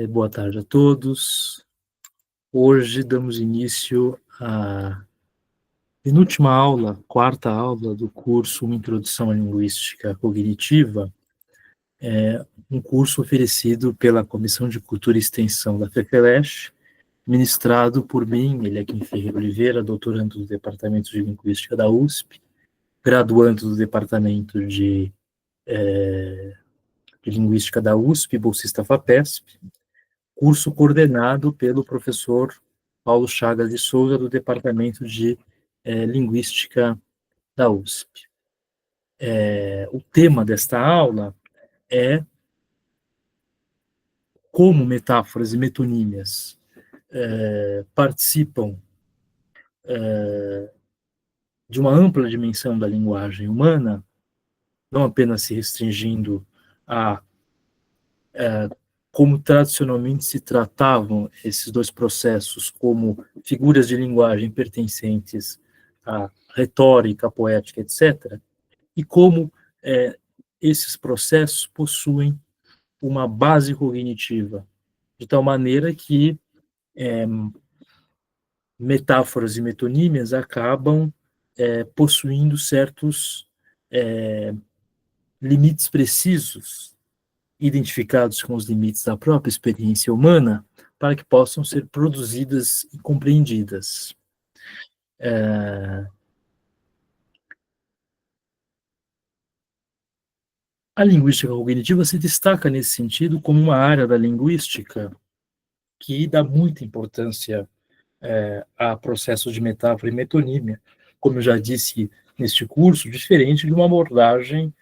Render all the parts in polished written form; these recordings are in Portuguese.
Boa tarde a todos. Hoje damos início à penúltima aula, quarta aula do curso Uma Introdução à Linguística Cognitiva, um curso oferecido pela Comissão de Cultura e Extensão da FEFELESH, ministrado por mim, Eliakim Ferreira Oliveira, doutorando do Departamento de Linguística da USP, graduando do Departamento de Linguística da USP, bolsista FAPESP, curso coordenado pelo professor Paulo Chagas de Souza, do Departamento de Linguística da USP. O tema desta aula é como metáforas e metonímias participam de uma ampla dimensão da linguagem humana, não apenas se restringindo a como tradicionalmente se tratavam esses dois processos como figuras de linguagem pertencentes à retórica, poética, etc., e como esses processos possuem uma base cognitiva, de tal maneira que metáforas e metonímias acabam possuindo certos limites precisos, identificados com os limites da própria experiência humana, para que possam ser produzidas e compreendidas. A linguística cognitiva se destaca nesse sentido como uma área da linguística que dá muita importância a processos de metáfora e metonímia, como eu já disse neste curso, diferente de uma abordagem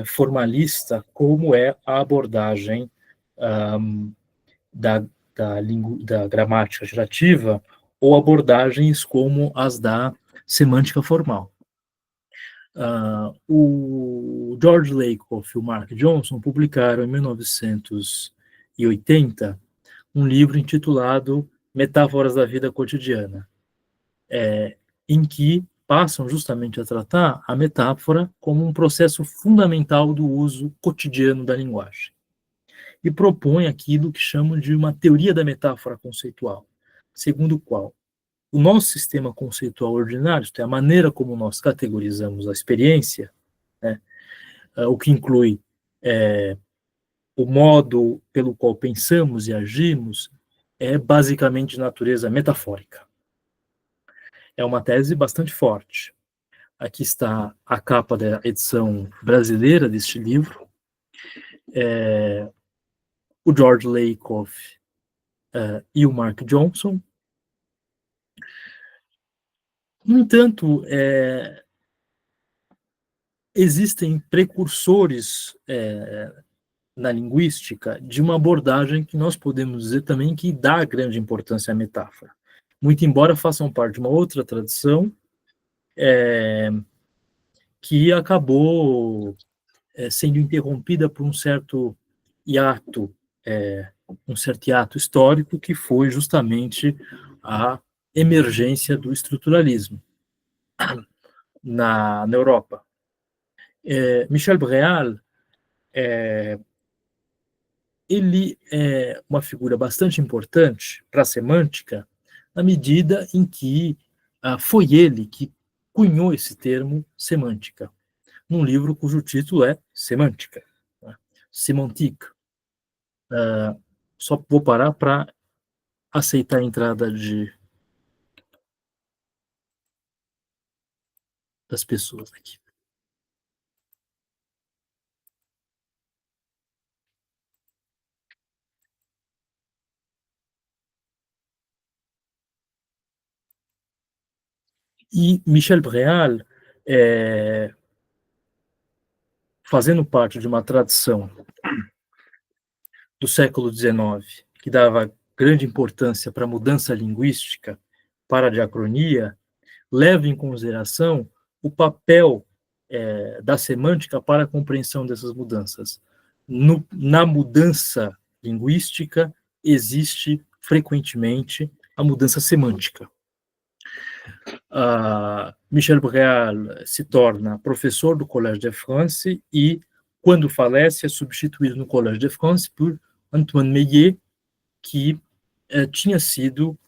formalista, como é a abordagem da gramática gerativa, ou abordagens como as da semântica formal. O George Lakoff e o Mark Johnson publicaram em 1980 um livro intitulado Metáforas da Vida Cotidiana, em que passam justamente a tratar a metáfora como um processo fundamental do uso cotidiano da linguagem. E propõe aquilo que chamam de uma teoria da metáfora conceitual, segundo o qual o nosso sistema conceitual ordinário, isto é, a maneira como nós categorizamos a experiência, o que inclui o modo pelo qual pensamos e agimos, é basicamente de natureza metafórica. É uma tese bastante forte. Aqui está a capa da edição brasileira deste livro. O George Lakoff e o Mark Johnson. No entanto, existem precursores na linguística de uma abordagem que nós podemos dizer também que dá grande importância à metáfora. Muito embora façam parte de uma outra tradição que acabou sendo interrompida por um certo hiato histórico, que foi justamente a emergência do estruturalismo na Europa. Michel Breal ele é uma figura bastante importante para a semântica, na medida em que foi ele que cunhou esse termo semântica, num livro cujo título é Semântica, Sémantique. Só vou parar para aceitar a entrada das pessoas aqui. E Michel Breal, fazendo parte de uma tradição do século XIX, que dava grande importância para a mudança linguística, para a diacronia, leva em consideração o papel da semântica para a compreensão dessas mudanças. Na mudança linguística, existe frequentemente a mudança semântica. Michel Breal se torna professor do Collège de France e, quando falece, é substituído no Collège de France por Antoine Meillet, que tinha sido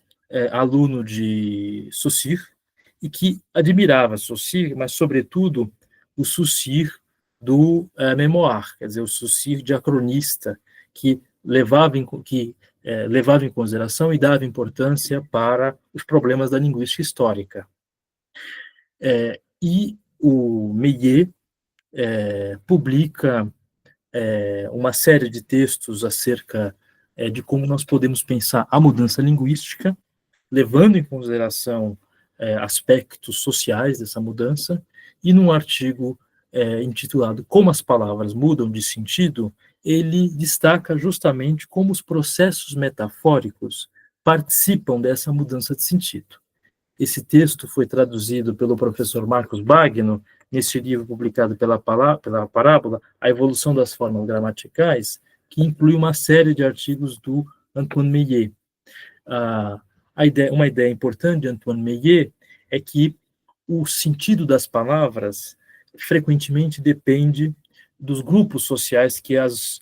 aluno de Saussure e que admirava Saussure, mas, sobretudo, o Saussure do memoir, quer dizer, o Saussure diacronista, que levava em consideração e dava importância para os problemas da linguística histórica. E o Meillet publica uma série de textos acerca de como nós podemos pensar a mudança linguística, levando em consideração aspectos sociais dessa mudança, e num artigo intitulado Como as Palavras Mudam de Sentido, ele destaca justamente como os processos metafóricos participam dessa mudança de sentido. Esse texto foi traduzido pelo professor Marcos Bagno, nesse livro publicado pela Parábola, A Evolução das Formas Gramaticais, que inclui uma série de artigos do Antoine Meillet. Uma ideia importante de Antoine Meillet é que o sentido das palavras frequentemente depende dos grupos sociais que as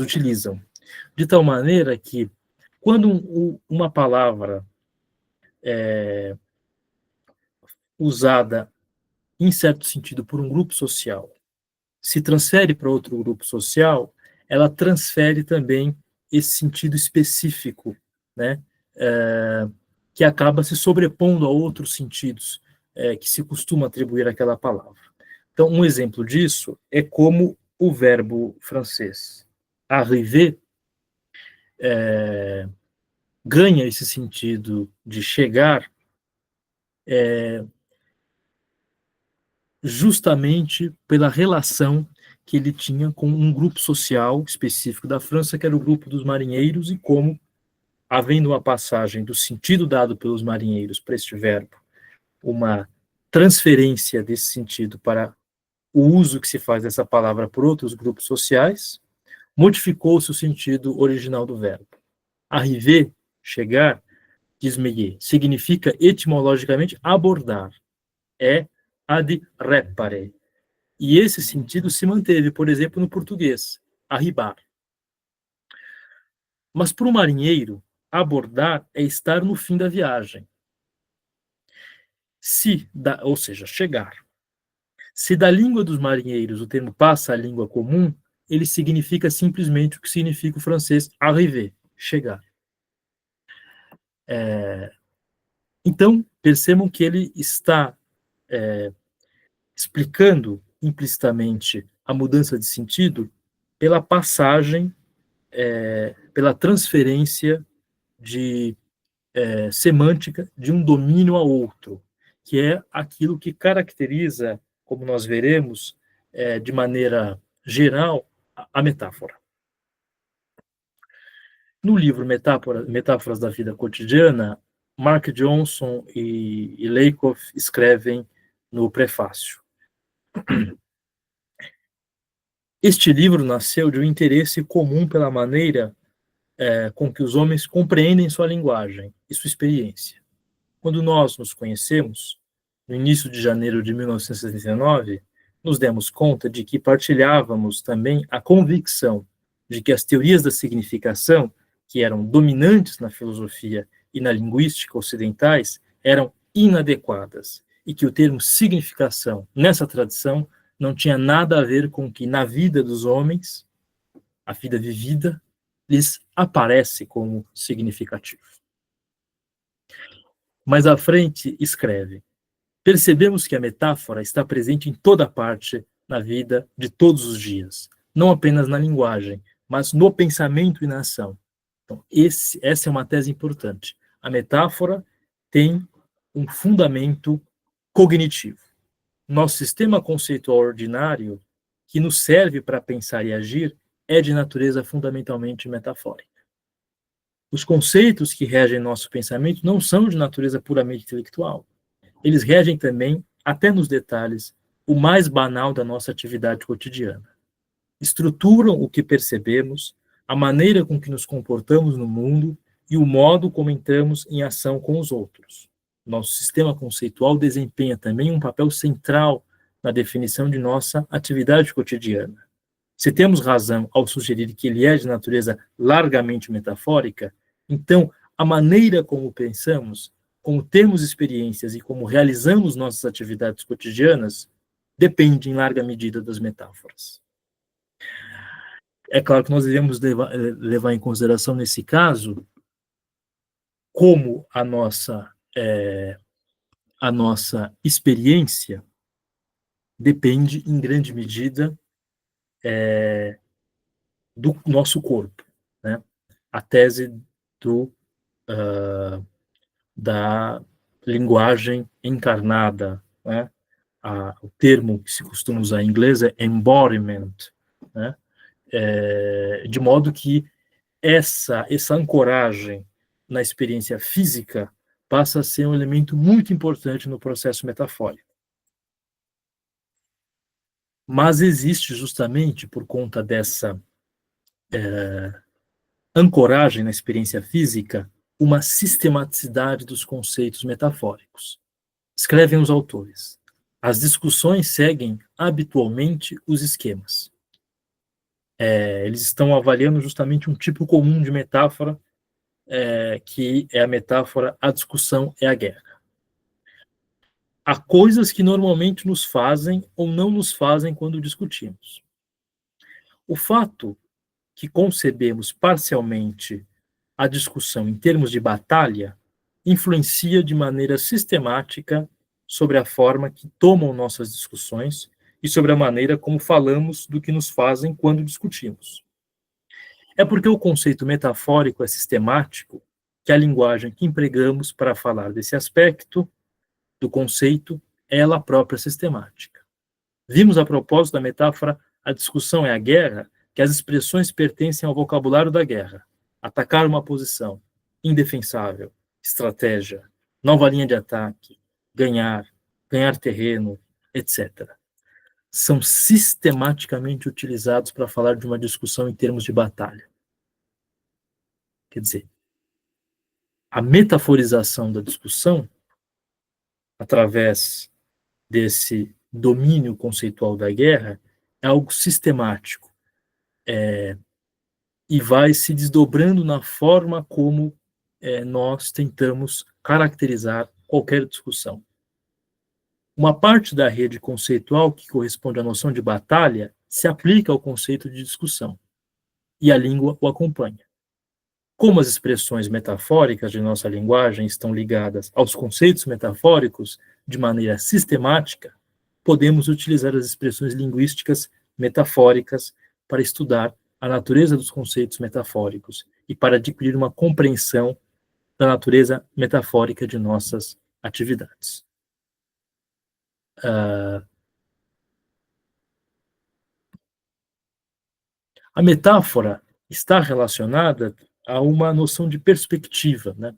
utilizam. De tal maneira que, quando uma palavra usada em certo sentido por um grupo social se transfere para outro grupo social, ela transfere também esse sentido específico, né, que acaba se sobrepondo a outros sentidos que se costuma atribuir àquela palavra. Então, um exemplo disso é como o verbo francês arriver ganha esse sentido de chegar justamente pela relação que ele tinha com um grupo social específico da França, que era o grupo dos marinheiros, e como, havendo uma passagem do sentido dado pelos marinheiros para este verbo, uma transferência desse sentido para o uso que se faz dessa palavra por outros grupos sociais, modificou-se o sentido original do verbo. Arriver, chegar, diz Meillet, significa etimologicamente abordar. É ad repare. E esse sentido se manteve, por exemplo, no português, arribar. Mas para o marinheiro, abordar é estar no fim da viagem. Ou seja, chegar. Se da língua dos marinheiros o termo passa à língua comum, ele significa simplesmente o que significa o francês arriver, chegar. Então, percebam que ele está explicando implicitamente a mudança de sentido pela passagem, pela transferência de semântica de um domínio a outro, que é aquilo que caracteriza, como nós veremos, de maneira geral, a metáfora. No livro Metáforas da Vida Cotidiana, Mark Johnson e Lakoff escrevem no prefácio: este livro nasceu de um interesse comum pela maneira com que os homens compreendem sua linguagem e sua experiência. Quando nós nos conhecemos, no início de janeiro de 1969, nos demos conta de que partilhávamos também a convicção de que as teorias da significação, que eram dominantes na filosofia e na linguística ocidentais, eram inadequadas, e que o termo significação, nessa tradição, não tinha nada a ver com o que, na vida dos homens, a vida vivida, lhes aparece como significativo. Mais à frente, escreve: percebemos que a metáfora está presente em toda parte na vida de todos os dias, não apenas na linguagem, mas no pensamento e na ação. Então, essa é uma tese importante. A metáfora tem um fundamento cognitivo. Nosso sistema conceitual ordinário, que nos serve para pensar e agir, é de natureza fundamentalmente metafórica. Os conceitos que regem nosso pensamento não são de natureza puramente intelectual. Eles regem também, até nos detalhes, o mais banal da nossa atividade cotidiana. Estruturam o que percebemos, a maneira com que nos comportamos no mundo e o modo como entramos em ação com os outros. Nosso sistema conceitual desempenha também um papel central na definição de nossa atividade cotidiana. Se temos razão ao sugerir que ele é de natureza largamente metafórica, então a maneira como pensamos, como temos experiências e como realizamos nossas atividades cotidianas depende em larga medida das metáforas. É claro que nós devemos levar em consideração, nesse caso, como a nossa experiência depende, em grande medida, do nosso corpo, né? A tese da linguagem encarnada, né? O termo que se costuma usar em inglês é embodiment, né? De modo que essa ancoragem na experiência física passa a ser um elemento muito importante no processo metafórico. Mas existe, justamente por conta dessa ancoragem na experiência física, uma sistematicidade dos conceitos metafóricos. Escrevem os autores. As discussões seguem habitualmente os esquemas. Eles estão avaliando justamente um tipo comum de metáfora, que é a metáfora "a discussão é a guerra". Há coisas que normalmente nos fazem ou não nos fazem quando discutimos. O fato que concebemos parcialmente a discussão em termos de batalha influencia de maneira sistemática sobre a forma que tomam nossas discussões e sobre a maneira como falamos do que nos fazem quando discutimos. É porque o conceito metafórico é sistemático que a linguagem que empregamos para falar desse aspecto do conceito é ela própria sistemática. Vimos a propósito da metáfora "a discussão é a guerra", que as expressões pertencem ao vocabulário da guerra. Atacar uma posição, indefensável, estratégia, nova linha de ataque, ganhar terreno, etc. São sistematicamente utilizados para falar de uma discussão em termos de batalha. Quer dizer, a metaforização da discussão, através desse domínio conceitual da guerra, é algo sistemático, e vai se desdobrando na forma como nós tentamos caracterizar qualquer discussão. Uma parte da rede conceitual que corresponde à noção de batalha se aplica ao conceito de discussão, e a língua o acompanha. Como as expressões metafóricas de nossa linguagem estão ligadas aos conceitos metafóricos de maneira sistemática, podemos utilizar as expressões linguísticas metafóricas para estudar a natureza dos conceitos metafóricos e para adquirir uma compreensão da natureza metafórica de nossas atividades. A metáfora está relacionada a uma noção de perspectiva, né?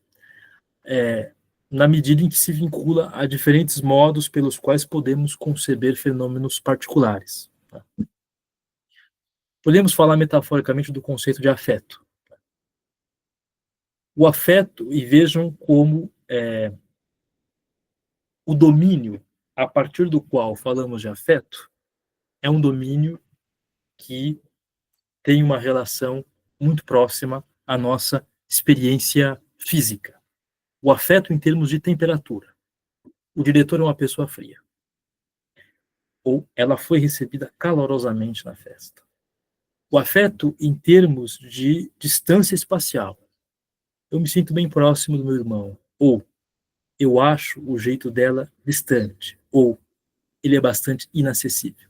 Na medida em que se vincula a diferentes modos pelos quais podemos conceber fenômenos particulares. Tá? Podemos falar metaforicamente do conceito de afeto. O afeto, e vejam como o domínio a partir do qual falamos de afeto é um domínio que tem uma relação muito próxima à nossa experiência física. O afeto em termos de temperatura. O diretor é uma pessoa fria. Ou ela foi recebida calorosamente na festa. O afeto em termos de distância espacial. Eu me sinto bem próximo do meu irmão. Ou eu acho o jeito dela distante. Ou ele é bastante inacessível.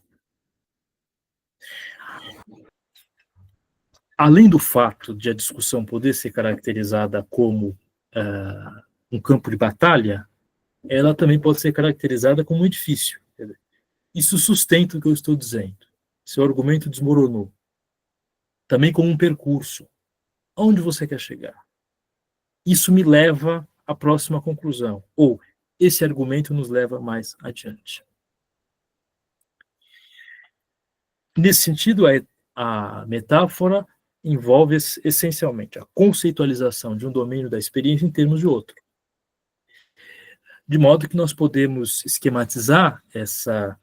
Além do fato de a discussão poder ser caracterizada como um campo de batalha, ela também pode ser caracterizada como um edifício. Isso sustenta o que eu estou dizendo. Seu argumento desmoronou. Também como um percurso. Aonde você quer chegar? Isso me leva à próxima conclusão. Ou esse argumento nos leva mais adiante. Nesse sentido, a metáfora envolve essencialmente a conceitualização de um domínio da experiência em termos de outro. De modo que nós podemos esquematizar essa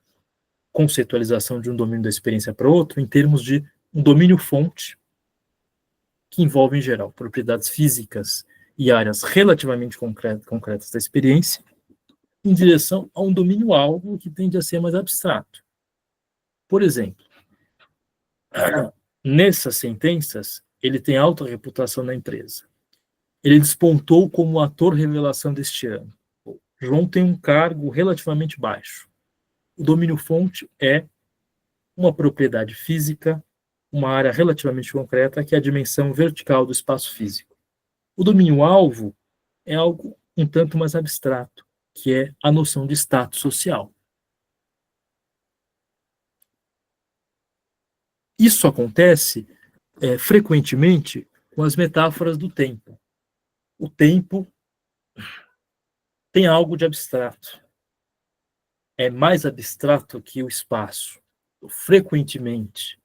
conceitualização de um domínio da experiência para outro em termos de um domínio-fonte, que envolve, em geral, propriedades físicas e áreas relativamente concretas da experiência, em direção a um domínio-alvo que tende a ser mais abstrato. Por exemplo, nessas sentenças, ele tem alta reputação na empresa. Ele despontou como ator revelação deste ano. João tem um cargo relativamente baixo. O domínio-fonte é uma propriedade física, uma área relativamente concreta, que é a dimensão vertical do espaço físico. O domínio-alvo é algo um tanto mais abstrato, que é a noção de status social. Isso acontece frequentemente com as metáforas do tempo. O tempo tem algo de abstrato. É mais abstrato que o espaço. Frequentemente,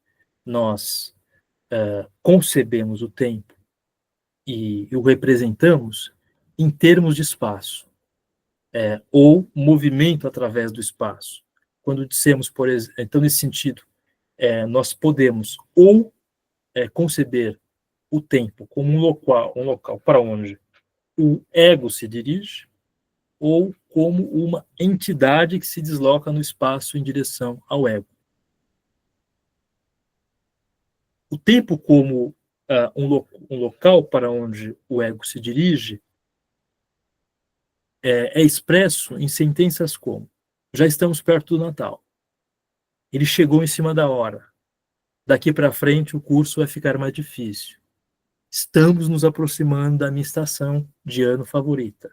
nós concebemos o tempo e o representamos em termos de espaço, ou movimento através do espaço. Quando dissemos, por exemplo, então, nesse sentido, nós podemos ou conceber o tempo como um local para onde o ego se dirige, ou como uma entidade que se desloca no espaço em direção ao ego. O tempo como um local para onde o ego se dirige é expresso em sentenças como: já estamos perto do Natal. Ele chegou em cima da hora. Daqui para frente o curso vai ficar mais difícil. Estamos nos aproximando da minha estação de ano favorita.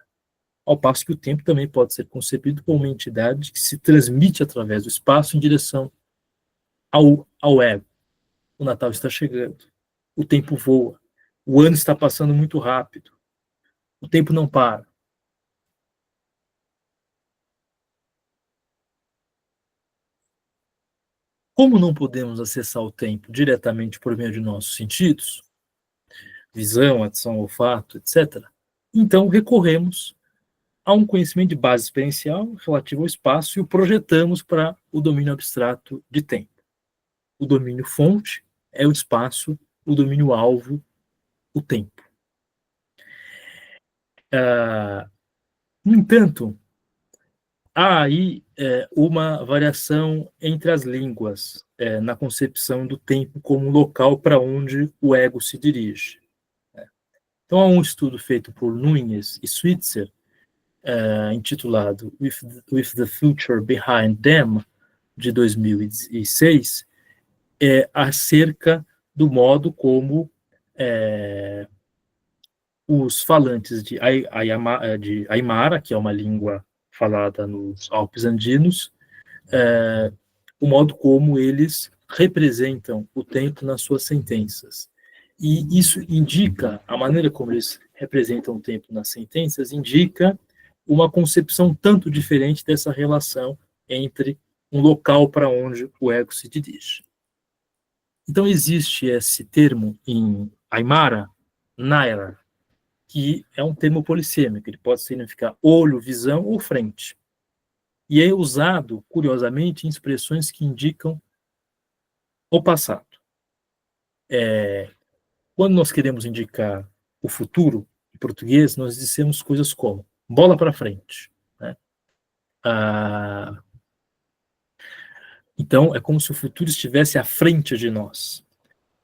Ao passo que o tempo também pode ser concebido como uma entidade que se transmite através do espaço em direção ao ego. O Natal está chegando. O tempo voa. O ano está passando muito rápido. O tempo não para. Como não podemos acessar o tempo diretamente por meio de nossos sentidos, visão, audição, olfato, etc., então recorremos a um conhecimento de base experiencial relativo ao espaço e o projetamos para o domínio abstrato de tempo. O domínio fonte é o espaço, o domínio alvo, o tempo. No entanto, há aí uma variação entre as línguas na concepção do tempo como local para onde o ego se dirige. Então, há um estudo feito por Nunes e Switzer, intitulado With the Future Behind Them, de 2006, acerca do modo como os falantes de Aymara, que é uma língua falada nos Alpes Andinos, o modo como eles representam o tempo nas suas sentenças. E isso indica, a maneira como eles representam o tempo nas sentenças, indica uma concepção tanto diferente dessa relação entre um local para onde o ego se dirige. Então, existe esse termo em Aymara, Naira, que é um termo polissêmico, ele pode significar olho, visão ou frente. E é usado, curiosamente, em expressões que indicam o passado. Quando nós queremos indicar o futuro, em português, nós dizemos coisas como bola para frente. Né? Então, é como se o futuro estivesse à frente de nós.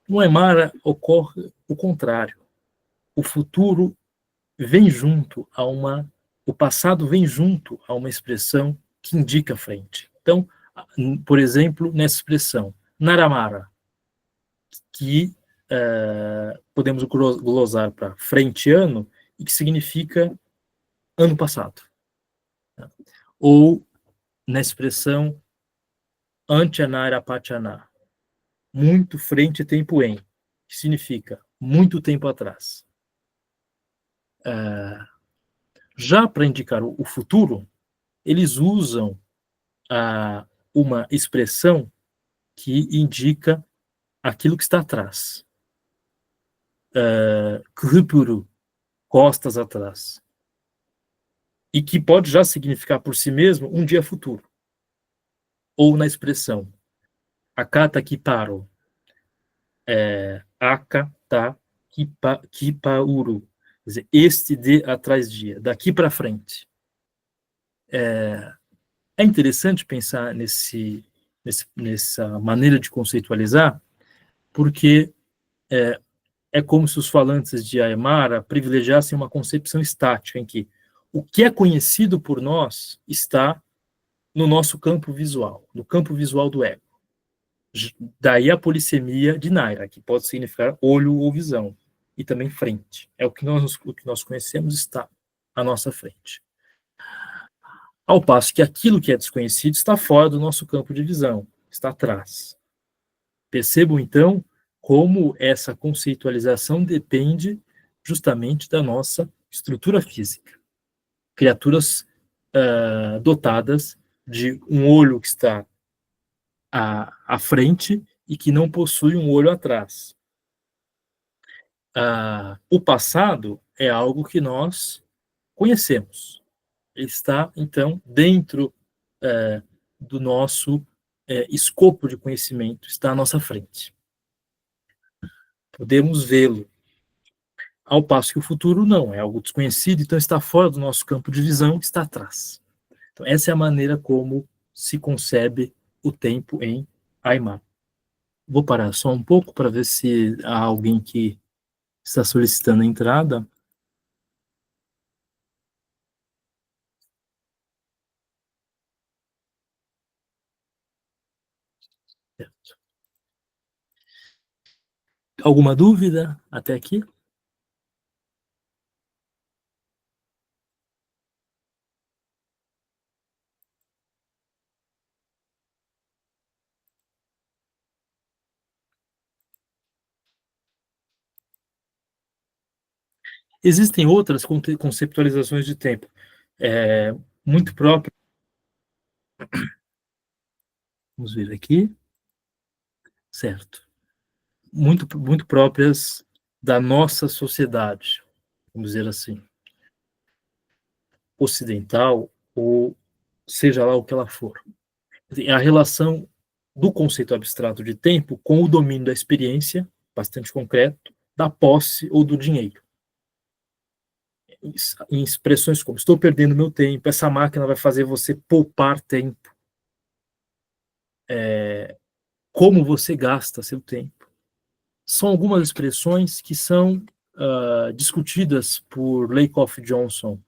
No Aymara, ocorre o contrário. O futuro vem junto a o passado vem junto a uma expressão que indica a frente. Então, por exemplo, nessa expressão, Naramara, que podemos glosar para frente ano, e que significa ano passado. Ou na expressão Antyanara Pachana, muito frente tempo em, que significa muito tempo atrás. Já para indicar o futuro, eles usam uma expressão que indica aquilo que está atrás. Krupuru, costas atrás. E que pode já significar por si mesmo um dia futuro. ou na expressão akata kiparo, akata kipauru, quer dizer, este de atrás de, daqui para frente. É interessante pensar nessa maneira de conceitualizar, porque é como se os falantes de Aymara privilegiassem uma concepção estática, em que o que é conhecido por nós está no nosso campo visual, no campo visual do ego. Daí a polissemia de Naira, que pode significar olho ou visão, e também frente. É o que nós conhecemos está à nossa frente. Ao passo que aquilo que é desconhecido está fora do nosso campo de visão, está atrás. Percebam, então, como essa conceitualização depende justamente da nossa estrutura física. Criaturas dotadas de um olho que está à frente e que não possui um olho atrás. O passado é algo que nós conhecemos. Ele está, então, dentro do nosso escopo de conhecimento, está à nossa frente. Podemos vê-lo. Ao passo que o futuro não, é algo desconhecido, então está fora do nosso campo de visão, está atrás. Então, essa é a maneira como se concebe o tempo em Aymara. Vou parar só um pouco para ver se há alguém que está solicitando a entrada. Certo. Alguma dúvida até aqui? Existem outras conceptualizações de tempo, muito próprias. Vamos ver aqui. Certo. Muito próprias da nossa sociedade, vamos dizer assim, ocidental, ou seja lá o que ela for. É a relação do conceito abstrato de tempo com o domínio da experiência, bastante concreto, da posse ou do dinheiro. Em expressões como estou perdendo meu tempo, essa máquina vai fazer você poupar tempo. Como você gasta seu tempo. São algumas expressões que são discutidas por Lakoff Johnson,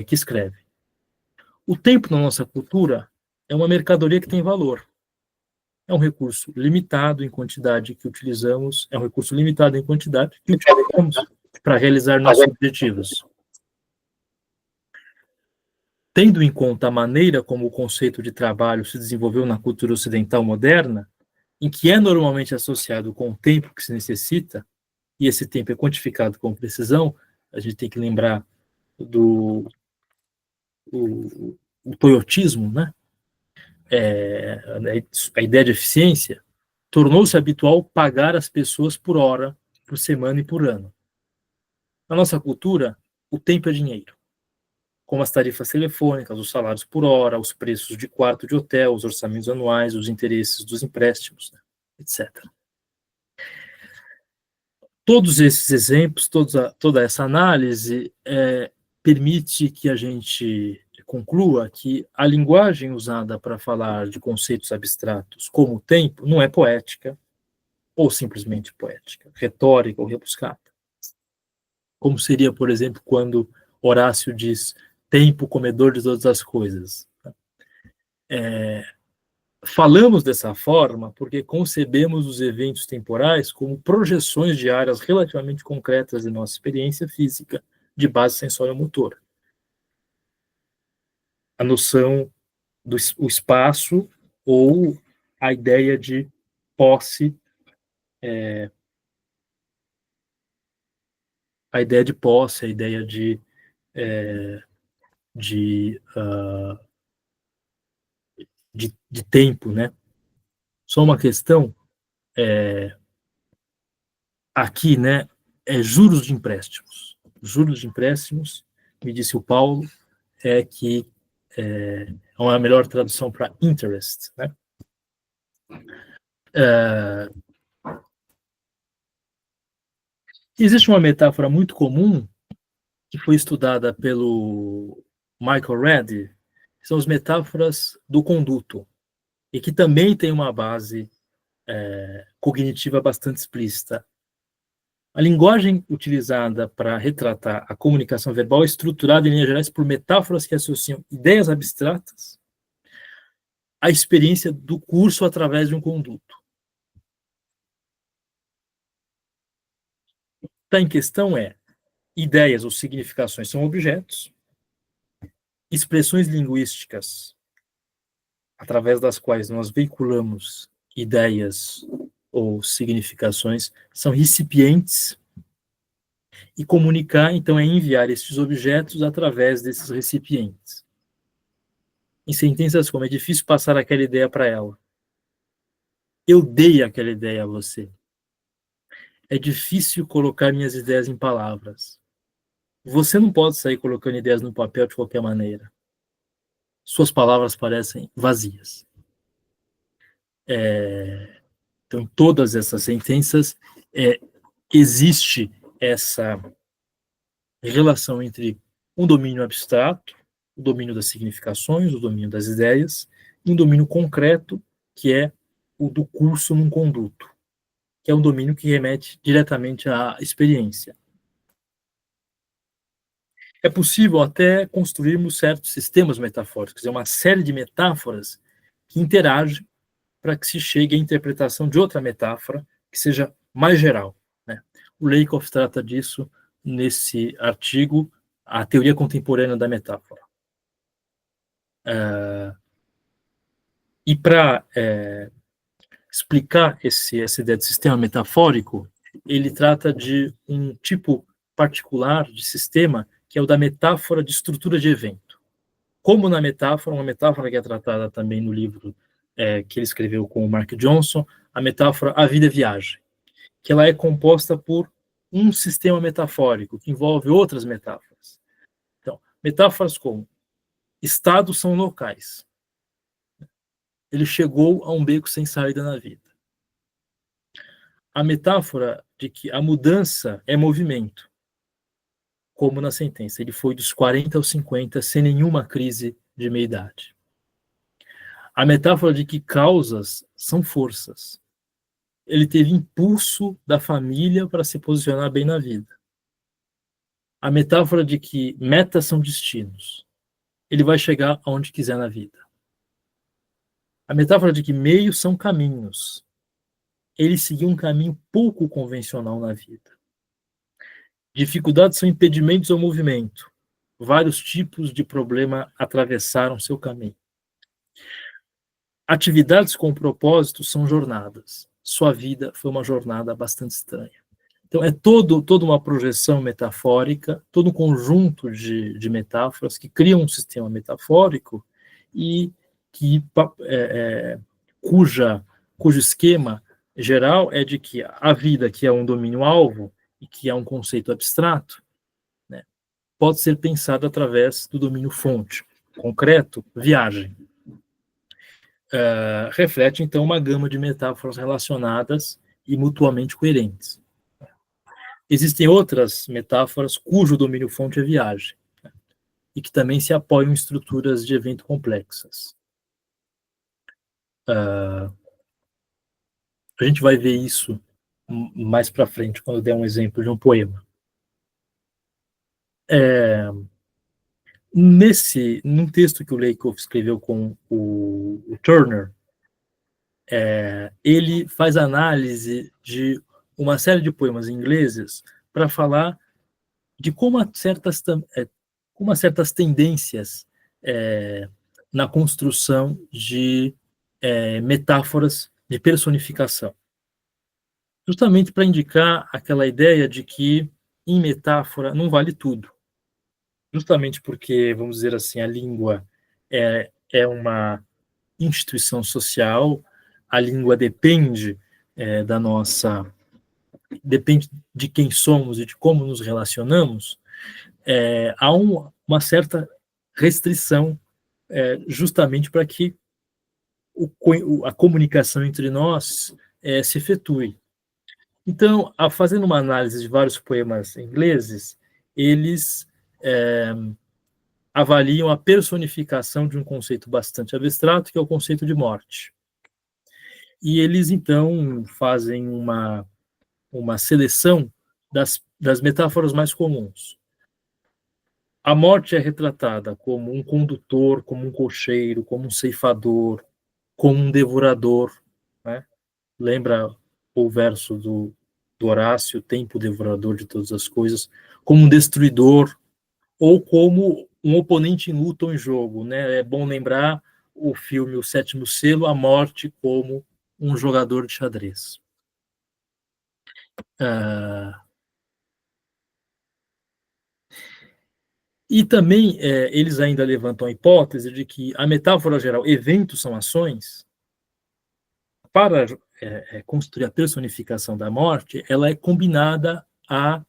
que escreve. O tempo na nossa cultura é uma mercadoria que tem valor. É um recurso limitado em quantidade que utilizamos, é um recurso limitado em quantidade que utilizamos para realizar nossos objetivos. Tendo em conta a maneira como o conceito de trabalho se desenvolveu na cultura ocidental moderna, em que é normalmente associado com o tempo que se necessita, e esse tempo é quantificado com precisão, a gente tem que lembrar do o toyotismo, né? A ideia de eficiência, tornou-se habitual pagar as pessoas por hora, por semana e por ano. Na nossa cultura, o tempo é dinheiro, como as tarifas telefônicas, os salários por hora, os preços de quarto de hotel, os orçamentos anuais, os interesses dos empréstimos, etc. Todos esses exemplos, toda essa análise permite que a gente conclua que a linguagem usada para falar de conceitos abstratos como o tempo não é poética, ou simplesmente poética, retórica ou rebuscada. Como seria, por exemplo, quando Horácio diz tempo comedor de todas as coisas. Falamos dessa forma porque concebemos os eventos temporais como projeções de áreas relativamente concretas de nossa experiência física de base sensório-motora. A noção do espaço ou a ideia de posse, a ideia de posse, a ideia de, uh, de tempo, né? Só uma questão, aqui, né, juros de empréstimos. Juros de empréstimos, me disse o Paulo, que é uma melhor tradução para interest, né? Existe uma metáfora muito comum que foi estudada pelo Michael Redd, que são as metáforas do conduto, e que também tem uma base cognitiva bastante explícita. A linguagem utilizada para retratar a comunicação verbal é estruturada, em linhas gerais, por metáforas que associam ideias abstratas à experiência do curso através de um conduto. Está em questão ideias ou significações são objetos, expressões linguísticas através das quais nós veiculamos ideias ou significações são recipientes, e comunicar, então, é enviar esses objetos através desses recipientes. Em sentenças como: é difícil passar aquela ideia para ela. Eu dei aquela ideia a você. É difícil colocar minhas ideias em palavras. Você não pode sair colocando ideias no papel de qualquer maneira. Suas palavras parecem vazias. Então, todas essas sentenças, existe essa relação entre um domínio abstrato, o domínio das significações, o domínio das ideias, e um domínio concreto, que é o do curso num conduto, que é um domínio que remete diretamente à experiência. É possível até construirmos certos sistemas metafóricos, é uma série de metáforas que interagem para que se chegue à interpretação de outra metáfora que seja mais geral, né? O Lakoff trata disso nesse artigo, A Teoria Contemporânea da Metáfora. E para explicar essa ideia de sistema metafórico, ele trata de um tipo particular de sistema, que é o da metáfora de estrutura de evento. Como na metáfora, uma metáfora que é tratada também no livro que ele escreveu com o Mark Johnson, a metáfora A Vida é Viagem, que ela é composta por um sistema metafórico, que envolve outras metáforas. Então, metáforas como estados são locais. Ele chegou a um beco sem saída na vida. A metáfora de que a mudança é movimento, como na sentença. Ele foi dos 40 aos 50 sem nenhuma crise de meia-idade. A metáfora de que causas são forças. Ele teve impulso da família para se posicionar bem na vida. A metáfora de que metas são destinos. Ele vai chegar aonde quiser na vida. A metáfora de que meios são caminhos. Ele seguiu um caminho pouco convencional na vida. Dificuldades são impedimentos ao movimento. Vários tipos de problema atravessaram seu caminho. Atividades com propósito são jornadas. Sua vida foi uma jornada bastante estranha. Então, é toda uma projeção metafórica, todo um conjunto de metáforas que criam um sistema metafórico e que, cujo esquema geral é de que a vida, que é um domínio-alvo e que é um conceito abstrato, né, pode ser pensada através do domínio fonte, concreto, viagem. Reflete, então, uma gama de metáforas relacionadas e mutuamente coerentes. Existem outras metáforas cujo domínio fonte é viagem, né, e que também se apoiam em estruturas de evento complexas. A gente vai ver isso mais para frente, quando eu der um exemplo de um poema. Num texto que o Lakoff escreveu com o Turner, ele faz análise de uma série de poemas ingleses para falar de como há certas tendências na construção de metáforas de personificação. Justamente para indicar aquela ideia de que, em metáfora, não vale tudo. Justamente porque, vamos dizer assim, a língua é uma instituição social, a língua depende depende de quem somos e de como nos relacionamos, há uma certa restrição justamente para que a comunicação entre nós se efetue. Então, fazendo uma análise de vários poemas ingleses, eles avaliam a personificação de um conceito bastante abstrato, que é o conceito de morte. E eles, então, fazem uma seleção das metáforas mais comuns. A morte é retratada como um condutor, como um cocheiro, como um ceifador, como um devorador, né? Lembra o verso do Horácio, tempo devorador de todas as coisas, como um destruidor, ou como um oponente em luta ou em jogo, né? É bom lembrar o filme O Sétimo Selo, a morte como um jogador de xadrez. E também eles ainda levantam a hipótese de que a metáfora geral, eventos são ações, para construir a personificação da morte, ela é combinada a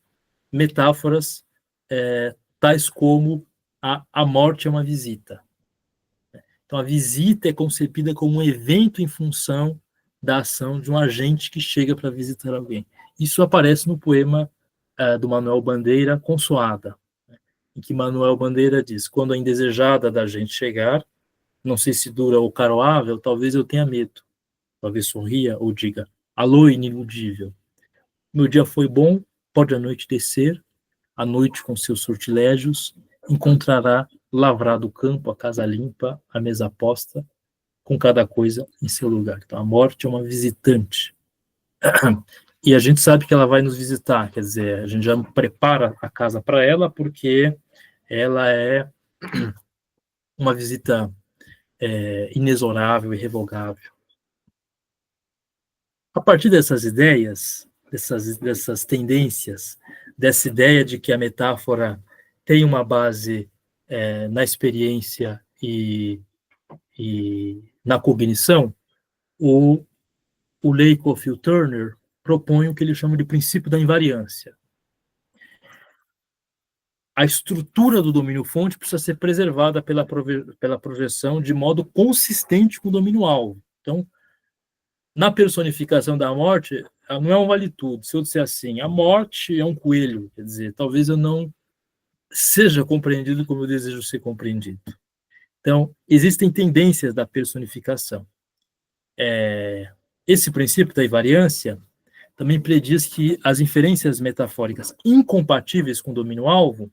metáforas tais como a morte é uma visita. Então, a visita é concebida como um evento em função da ação de um agente que chega para visitar alguém. Isso aparece no poema do Manuel Bandeira, Consoada, em que Manuel Bandeira diz: quando a indesejada da gente chegar, não sei se dura ou caroável, talvez eu tenha medo. Talvez sorria ou diga: alô, iniludível. Meu dia foi bom, pode a noite descer, a noite com seus sortilégios encontrará lavrado o campo, a casa limpa, a mesa posta, com cada coisa em seu lugar. Então, a morte é uma visitante. E a gente sabe que ela vai nos visitar, quer dizer, a gente já prepara a casa para ela, porque ela é uma visita inexorável, irrevogável. A partir dessas ideias, dessas tendências, dessa ideia de que a metáfora tem uma base na experiência e na cognição, o Lakoff e o Turner propõem o que eles chamam de princípio da invariância. A estrutura do domínio-fonte precisa ser preservada pela projeção de modo consistente com o domínio-alvo. Então, na personificação da morte, não é um vale-tudo. Se eu disser assim, a morte é um coelho, quer dizer, talvez eu não seja compreendido como eu desejo ser compreendido. Então, existem tendências da personificação. Esse princípio da invariância também prediz que as inferências metafóricas incompatíveis com o domínio-alvo,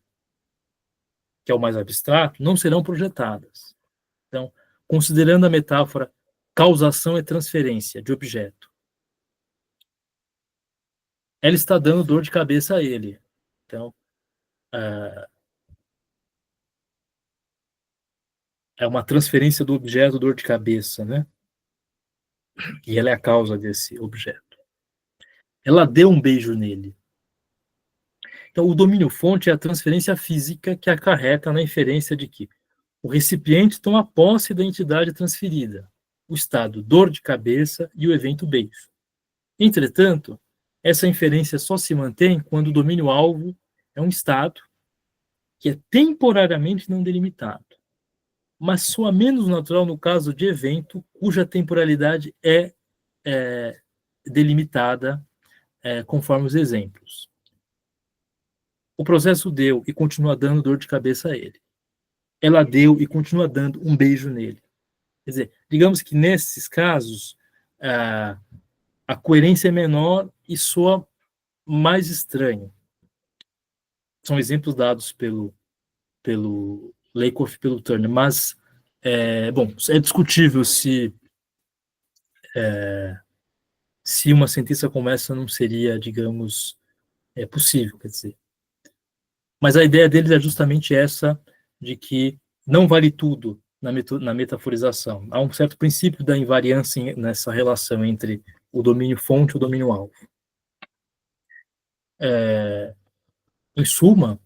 que é o mais abstrato, não serão projetadas. Então, considerando a metáfora causação e transferência de objeto, ela está dando dor de cabeça a ele. Então, é uma transferência do objeto dor de cabeça, né? E ela é a causa desse objeto. Ela deu um beijo nele. Então, o domínio-fonte é a transferência física que acarreta na inferência de que o recipiente toma posse da entidade transferida, o estado dor de cabeça e o evento beijo. Entretanto, essa inferência só se mantém quando o domínio-alvo é um estado que é temporariamente não delimitado, mas soa menos natural no caso de evento cuja temporalidade é delimitada conforme os exemplos. O processo deu e continua dando dor de cabeça a ele. Ela deu e continua dando um beijo nele. Quer dizer, digamos que nesses casos a coerência é menor e soa mais estranho. São exemplos dados pelo Lakoff e pelo Turner, mas bom, é discutível se uma sentença como essa não seria, digamos, possível, quer dizer. Mas a ideia deles é justamente essa, de que não vale tudo na metaforização. Há um certo princípio da invariância nessa relação entre o domínio-fonte e o domínio-alvo. Em suma,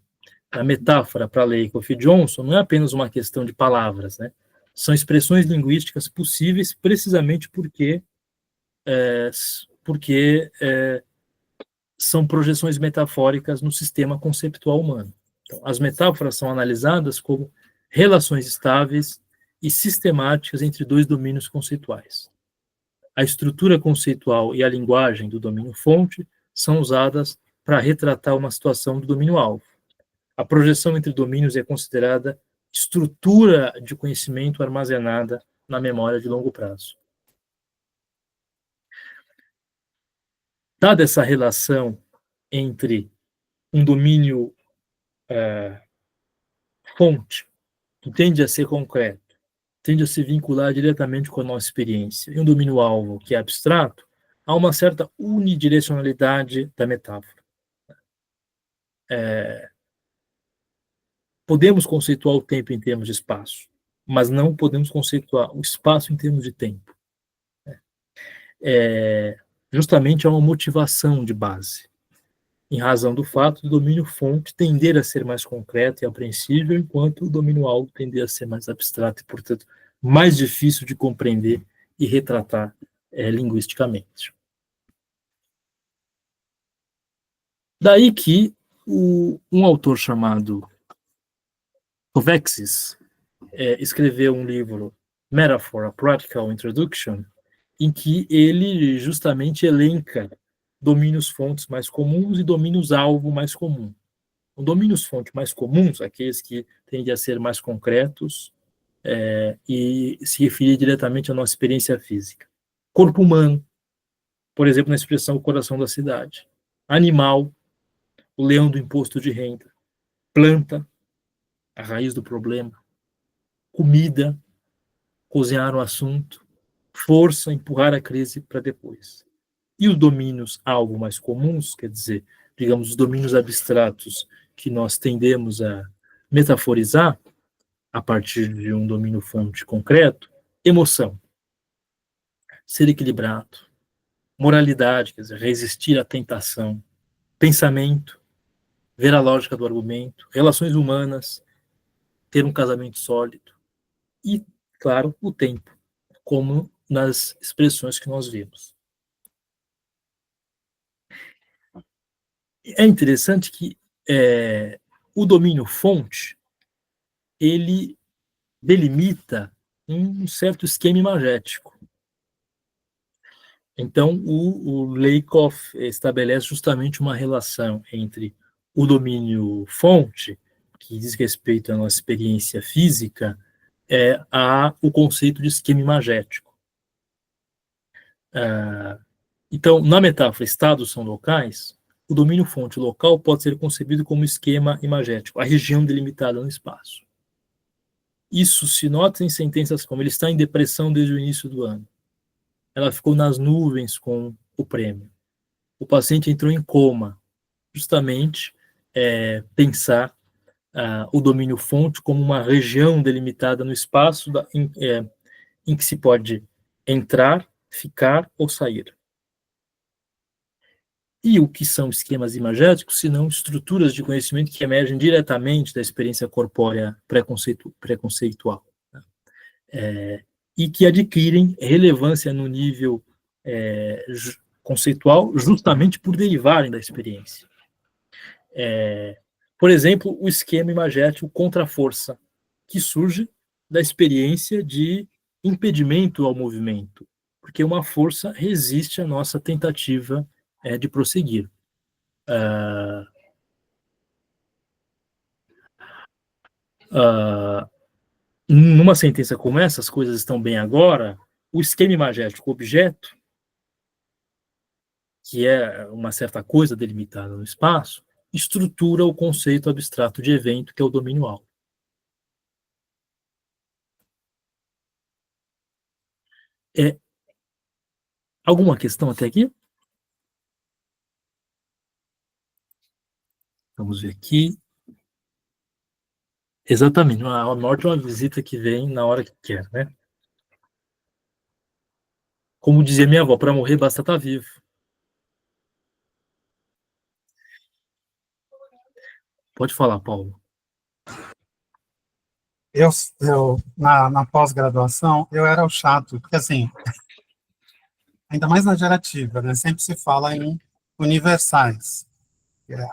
a metáfora para Lakoff e Johnson não é apenas uma questão de palavras, né? São expressões linguísticas possíveis precisamente porque são projeções metafóricas no sistema conceptual humano. Então, as metáforas são analisadas como relações estáveis e sistemáticas entre dois domínios conceituais. A estrutura conceitual e a linguagem do domínio-fonte são usadas para retratar uma situação do domínio-alvo. A projeção entre domínios é considerada estrutura de conhecimento armazenada na memória de longo prazo. Dada essa relação entre um domínio fonte, que tende a ser concreto, tende a se vincular diretamente com a nossa experiência, e um domínio-alvo, que é abstrato, há uma certa unidirecionalidade da metáfora. Podemos conceituar o tempo em termos de espaço, mas não podemos conceituar o espaço em termos de tempo. Justamente há uma motivação de base, em razão do fato do domínio fonte tender a ser mais concreto e apreensível, enquanto o domínio alvo tender a ser mais abstrato e, portanto, mais difícil de compreender e retratar linguisticamente. Daí que um autor chamado Tovexis escreveu um livro, Metaphor, a Practical Introduction, em que ele justamente elenca domínios fontes mais comuns e domínios alvo mais comuns. Os domínios fonte mais comuns, aqueles que tendem a ser mais concretos e se referir diretamente à nossa experiência física. Corpo humano, por exemplo, na expressão o coração da cidade. Animal, o leão do imposto de renda. Planta, a raiz do problema. Comida, cozinhar o assunto. Força, empurrar a crise para depois. E os domínios alvo mais comuns, quer dizer, digamos, os domínios abstratos que nós tendemos a metaforizar a partir de um domínio fonte concreto, emoção, ser equilibrado, moralidade, quer dizer, resistir à tentação, pensamento, ver a lógica do argumento, relações humanas, ter um casamento sólido e, claro, o tempo, como nas expressões que nós vimos. É interessante que o domínio fonte, ele delimita um certo esquema imagético. Então, o Lakoff estabelece justamente uma relação entre o domínio fonte, que diz respeito à nossa experiência física, o conceito de esquema imagético. Então, na metáfora estados são locais, o domínio fonte local pode ser concebido como esquema imagético, a região delimitada no espaço. Isso se nota em sentenças como: ele está em depressão desde o início do ano. Ela ficou nas nuvens com o prêmio. O paciente entrou em coma. Justamente pensar o domínio fonte como uma região delimitada no espaço em que se pode entrar, ficar ou sair. E o que são esquemas imagéticos, se não estruturas de conhecimento que emergem diretamente da experiência corpórea preconceitual, né? E que adquirem relevância no nível conceitual justamente por derivarem da experiência. Por exemplo, o esquema imagético contra a força, que surge da experiência de impedimento ao movimento, porque uma força resiste à nossa tentativa de prosseguir. Numa sentença como essa, as coisas estão bem agora, o esquema imagético objeto, que é uma certa coisa delimitada no espaço, estrutura o conceito abstrato de evento, que é o domínio alvo. Alguma questão até aqui? Vamos ver aqui. Exatamente, a morte é uma visita que vem na hora que quer, né? Como dizia minha avó, para morrer basta estar vivo. Pode falar, Paulo. Eu na pós-graduação, eu era o chato, porque assim, ainda mais na gerativa, né? Sempre se fala em universais.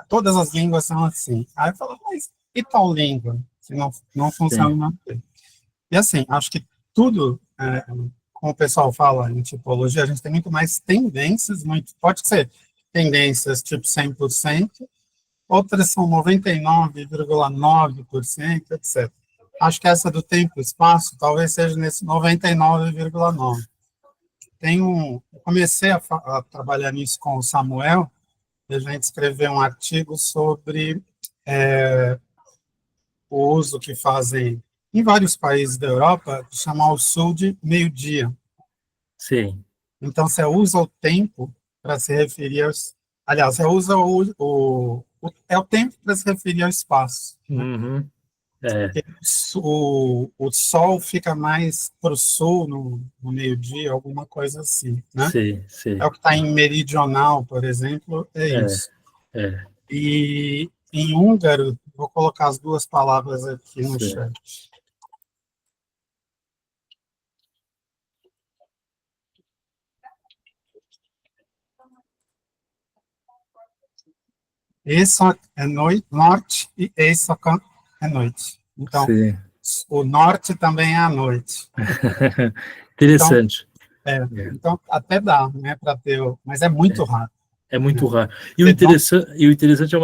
Todas as línguas são assim. Aí eu falo, mas e tal língua? Que não funciona bem. E assim, acho que tudo, como o pessoal fala em tipologia, a gente tem muito mais tendências, pode ser tendências tipo 100%, outras são 99,9%, etc. Acho que essa do tempo e espaço talvez seja nesse 99,9%. Eu comecei a trabalhar nisso com o Samuel, e a gente escreveu um artigo sobre o uso que fazem em vários países da Europa, de chamar o sul de meio-dia. Sim. Então, você usa o tempo para se referir aos... Aliás, você usa é o tempo para se referir ao espaço. Né? Uhum. O sol fica mais para o sul no meio-dia, alguma coisa assim. Né? Sim, sim. É o que está em meridional, por exemplo, é isso. É. E em húngaro, vou colocar as duas palavras aqui no Sim. chat. Észak é noite, norte e éjszaka é noite. Então, Sim. o norte também é a noite. Então, Interessante. então até dá, né, para ter, mas é muito raro. É muito Né? raro. E o interessante é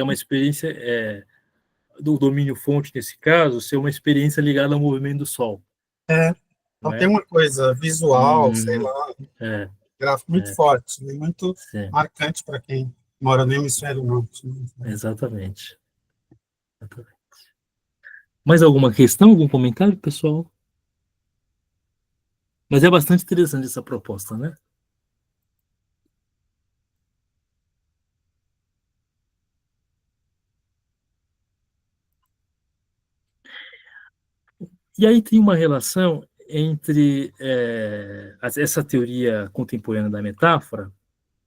uma experiência do domínio fonte, nesse caso, ser uma experiência ligada ao movimento do Sol. Então tem uma coisa visual, sei lá, gráfico muito forte, né, muito marcante para quem mora no hemisfério norte. Né? Exatamente. Mais alguma questão, algum comentário, pessoal? Mas é bastante interessante essa proposta, né? E aí tem uma relação entre essa teoria contemporânea da metáfora,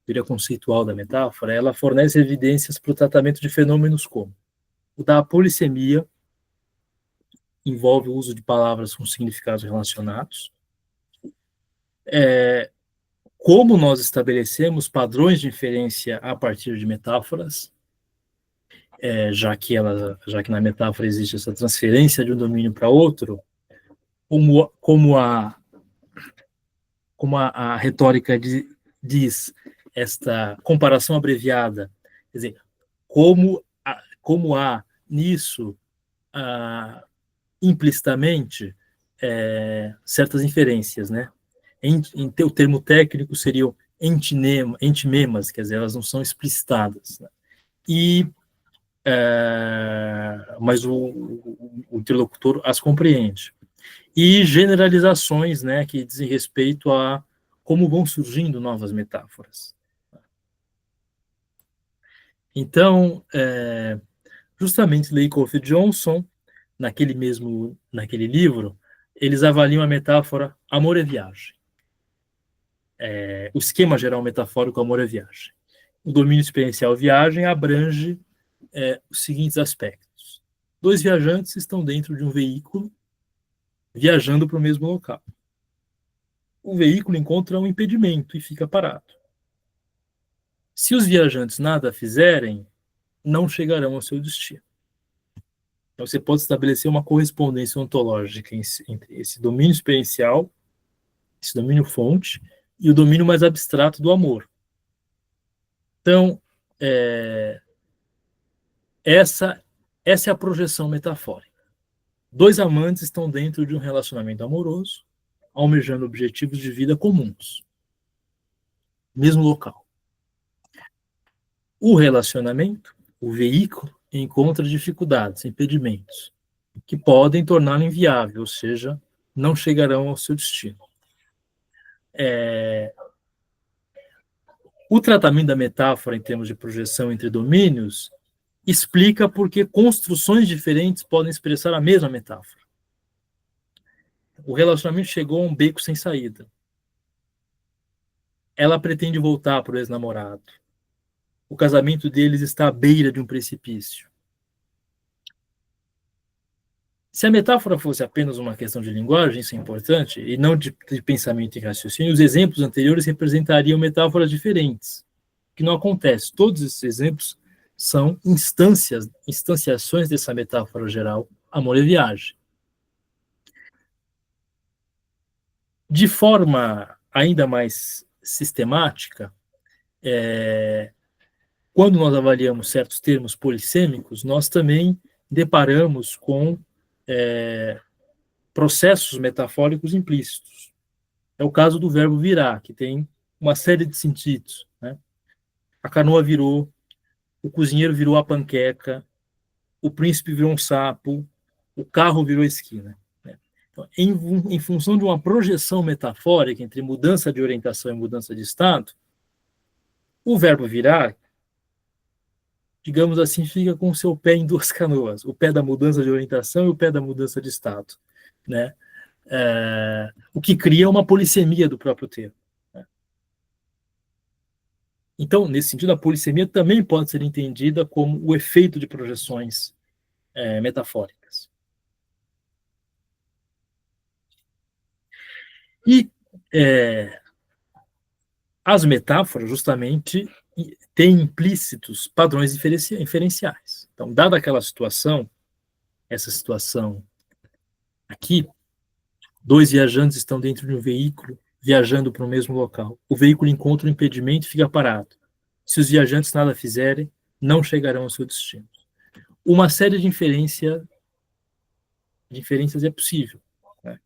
teoria conceitual da metáfora, ela fornece evidências para o tratamento de fenômenos como o da polissemia, envolve o uso de palavras com significados relacionados, como nós estabelecemos padrões de inferência a partir de metáforas, já que na metáfora existe essa transferência de um domínio para outro, como a retórica diz, esta comparação abreviada, quer dizer, como há nisso implicitamente certas inferências, né? O termo técnico seriam entimemas, quer dizer, elas não são explicitadas. Né? Mas o interlocutor as compreende. E generalizações, né, que dizem respeito a como vão surgindo novas metáforas. Então, justamente Lakoff e Johnson, naquele livro, eles avaliam a metáfora amor é viagem. O esquema geral metafórico amor é viagem. O domínio experiencial viagem abrange os seguintes aspectos. Dois viajantes estão dentro de um veículo viajando para o mesmo local. O veículo encontra um impedimento e fica parado. Se os viajantes nada fizerem, não chegarão ao seu destino. Então, você pode estabelecer uma correspondência ontológica entre esse domínio experiencial, esse domínio fonte, e o domínio mais abstrato do amor. Então, essa é a projeção metafórica. Dois amantes estão dentro de um relacionamento amoroso, almejando objetivos de vida comuns. Mesmo local. O relacionamento, o veículo, encontra dificuldades, impedimentos, que podem torná-lo inviável, ou seja, não chegarão ao seu destino. O tratamento da metáfora em termos de projeção entre domínios explica por que construções diferentes podem expressar a mesma metáfora. O relacionamento chegou a um beco sem saída. Ela pretende voltar para o ex-namorado. O casamento deles está à beira de um precipício. Se a metáfora fosse apenas uma questão de linguagem, isso é importante, e não de pensamento e raciocínio, os exemplos anteriores representariam metáforas diferentes, que não acontece. Todos esses exemplos são instanciações dessa metáfora geral, amor e viagem. De forma ainda mais sistemática, quando nós avaliamos certos termos polissêmicos, nós também deparamos com processos metafóricos implícitos. É o caso do verbo virar, que tem uma série de sentidos, né? A canoa virou, o cozinheiro virou a panqueca, o príncipe virou um sapo, o carro virou esquina. Né? Então, em função de uma projeção metafórica entre mudança de orientação e mudança de estado, o verbo virar, digamos assim, fica com o seu pé em duas canoas, o pé da mudança de orientação e o pé da mudança de estado. Né? O que cria uma polissemia do próprio termo. Né? Então, nesse sentido, a polissemia também pode ser entendida como o efeito de projeções metafóricas. E as metáforas, justamente, têm implícitos padrões inferenciais. Então, dada aquela situação, essa situação aqui, dois viajantes estão dentro de um veículo, viajando para o mesmo local. O veículo encontra um impedimento e fica parado. Se os viajantes nada fizerem, não chegarão ao seu destino. Uma série de inferências é possível. Né?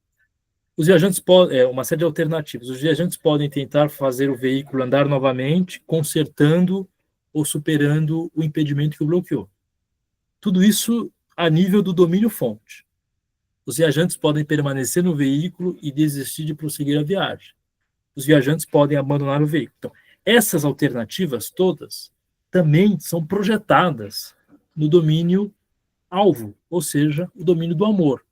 Os viajantes podem, uma série de alternativas. Os viajantes podem tentar fazer o veículo andar novamente, consertando ou superando o impedimento que o bloqueou. Tudo isso a nível do domínio fonte. Os viajantes podem permanecer no veículo e desistir de prosseguir a viagem. Os viajantes podem abandonar o veículo. Então, essas alternativas todas também são projetadas no domínio alvo, ou seja, o domínio do amor.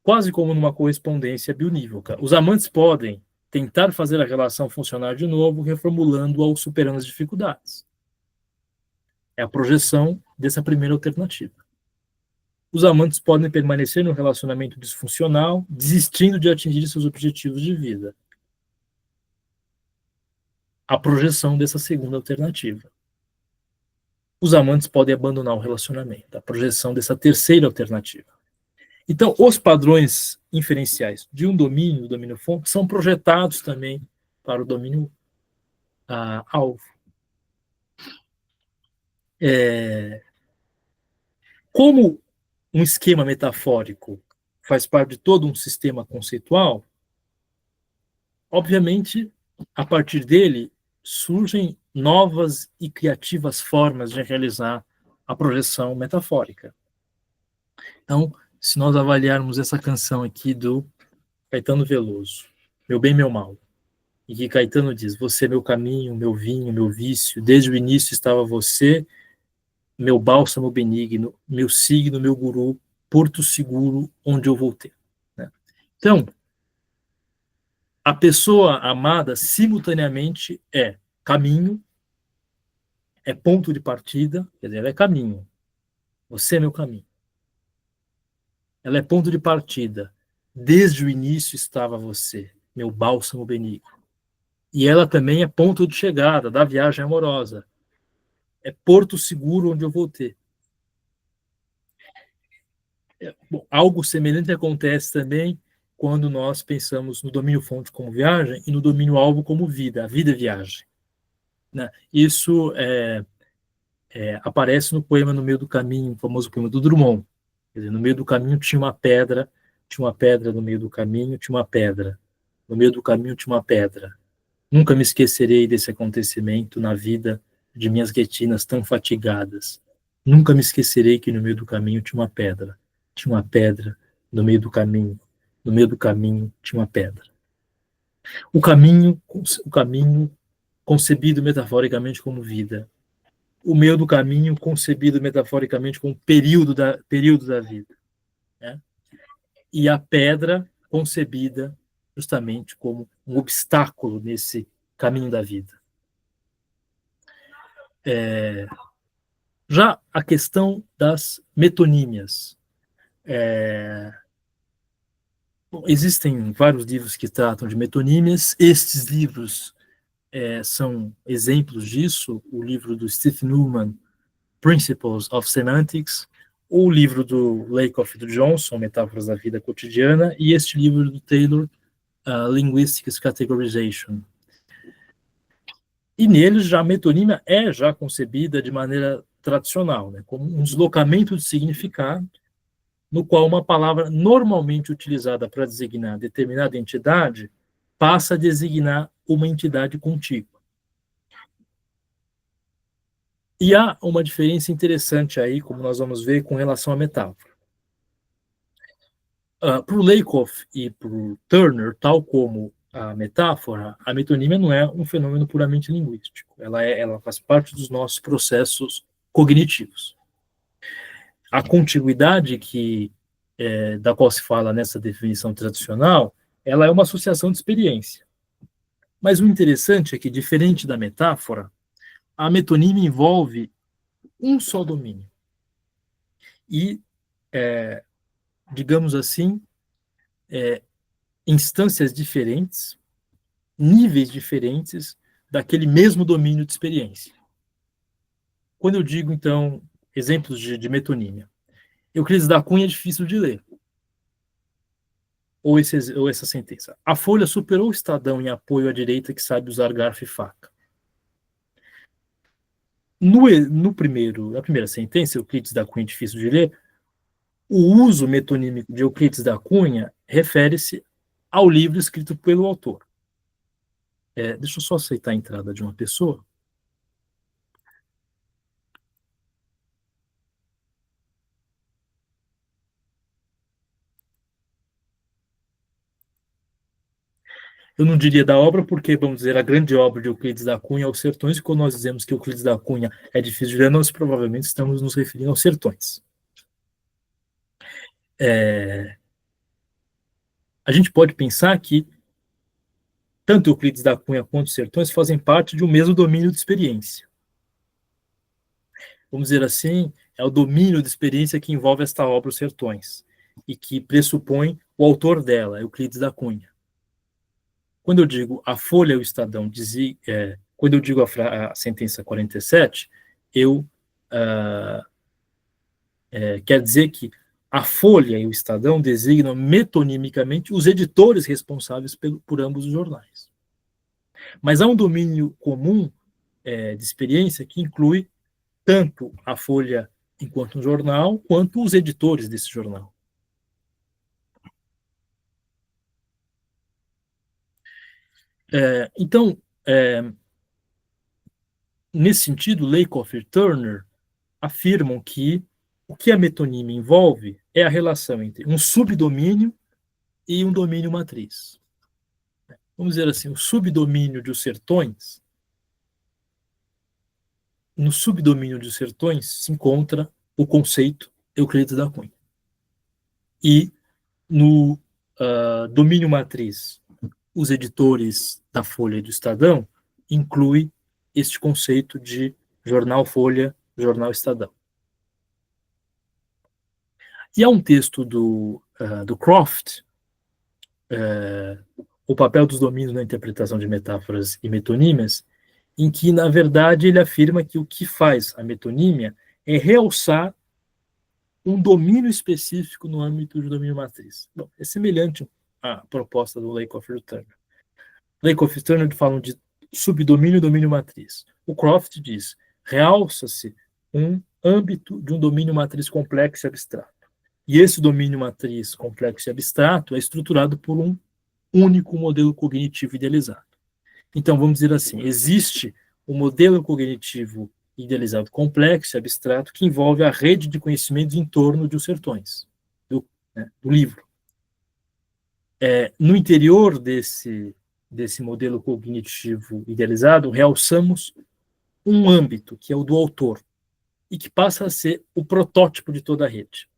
Quase como numa correspondência bionívoca. Os amantes podem tentar fazer a relação funcionar de novo, reformulando-a ou superando as dificuldades. É a projeção dessa primeira alternativa. Os amantes podem permanecer no relacionamento disfuncional, desistindo de atingir seus objetivos de vida. A projeção dessa segunda alternativa. Os amantes podem abandonar o relacionamento. A projeção dessa terceira alternativa. Então, os padrões inferenciais de um domínio, o domínio fonte, são projetados também para o domínio alvo. Como um esquema metafórico faz parte de todo um sistema conceitual, obviamente, a partir dele surgem novas e criativas formas de realizar a projeção metafórica. Então, se nós avaliarmos essa canção aqui do Caetano Veloso, Meu Bem, Meu Mal, e que Caetano diz, você é meu caminho, meu vinho, meu vício, desde o início estava você, meu bálsamo benigno, meu signo, meu guru, porto seguro, onde eu voltei. Né? Então, a pessoa amada simultaneamente é caminho, é ponto de partida, quer dizer, ela é caminho, você é meu caminho. Ela é ponto de partida, desde o início estava você, meu bálsamo benigno. E ela também é ponto de chegada da viagem amorosa. É porto seguro onde eu vou ter. Bom, algo semelhante acontece também quando nós pensamos no domínio fonte como viagem e no domínio alvo como vida. A vida é viagem. Né? Isso aparece no poema No Meio do Caminho, o famoso poema do Drummond. Quer dizer, no meio do caminho tinha uma pedra no meio do caminho, tinha uma pedra. No meio do caminho tinha uma pedra. Nunca me esquecerei desse acontecimento na vida de minhas retinas tão fatigadas. Nunca me esquecerei que no meio do caminho tinha uma pedra. Tinha uma pedra no meio do caminho. No meio do caminho tinha uma pedra. O caminho concebido metaforicamente como vida. O meio do caminho concebido metaforicamente como período da vida. Né? E a pedra concebida justamente como um obstáculo nesse caminho da vida. Já a questão das metonímias. Existem vários livros que tratam de metonímias. Estes livros são exemplos disso. O livro do Steve Newman, Principles of Semantics, o livro do Lakoff e do Johnson, Metáforas da Vida Cotidiana, e este livro do Taylor, Linguistics Categorization. E neles já a metonímia é já concebida de maneira tradicional, né, como um deslocamento de significado, no qual uma palavra normalmente utilizada para designar determinada entidade passa a designar uma entidade contígua. E há uma diferença interessante aí, como nós vamos ver, com relação à metáfora. Para o Lakoff e para o Turner, tal como a metáfora, a metonímia não é um fenômeno puramente linguístico. Ela faz parte dos nossos processos cognitivos. A contiguidade da qual se fala nessa definição tradicional, ela é uma associação de experiência. Mas o interessante é que, diferente da metáfora, a metonímia envolve um só domínio. E, digamos assim, instâncias diferentes, níveis diferentes daquele mesmo domínio de experiência. Quando eu digo, então, exemplos de metonímia, Euclides da Cunha é difícil de ler. Ou essa sentença. A Folha superou o Estadão em apoio à direita que sabe usar garfo e faca. Na primeira sentença, Euclides da Cunha é difícil de ler, o uso metonímico de Euclides da Cunha refere-se ao livro escrito pelo autor. Deixa eu só aceitar a entrada de uma pessoa. Eu não diria da obra, porque, vamos dizer, a grande obra de Euclides da Cunha é Os Sertões, e quando nós dizemos que Euclides da Cunha é difícil de ler, nós provavelmente estamos nos referindo aos Sertões. A gente pode pensar que tanto Euclides da Cunha quanto os Sertões fazem parte de um mesmo domínio de experiência. Vamos dizer assim, é o domínio de experiência que envolve esta obra, Os Sertões, e que pressupõe o autor dela, Euclides da Cunha. Quando eu digo a Folha e o Estadão, quando eu digo a sentença 47, quer dizer que a Folha e o Estadão designam metonimicamente os editores responsáveis por ambos os jornais. Mas há um domínio comum de experiência que inclui tanto a Folha enquanto um jornal, quanto os editores desse jornal. Então, nesse sentido, Lakoff e Turner afirmam que o que a metonímia envolve é a relação entre um subdomínio e um domínio matriz. Vamos dizer assim, o subdomínio de Os Sertões, no subdomínio de Os Sertões se encontra o conceito Euclides da Cunha. E no domínio matriz, os editores da Folha e do Estadão inclui este conceito de jornal Folha, jornal Estadão. E há um texto do Croft, O Papel dos Domínios na Interpretação de Metáforas e Metonímias, em que, na verdade, ele afirma que o que faz a metonímia é realçar um domínio específico no âmbito do domínio matriz. Bom, é semelhante à proposta do Lakoff e Turner. Lakoff e Turner falam de subdomínio e domínio matriz. O Croft diz, realça-se um âmbito de um domínio matriz complexo e abstrato. E esse domínio matriz complexo e abstrato é estruturado por um único modelo cognitivo idealizado. Então, vamos dizer assim, existe um modelo cognitivo idealizado complexo e abstrato que envolve a rede de conhecimentos em torno de Os Sertões, do livro. No interior desse modelo cognitivo idealizado, realçamos um âmbito, que é o do autor, e que passa a ser o protótipo de toda a rede.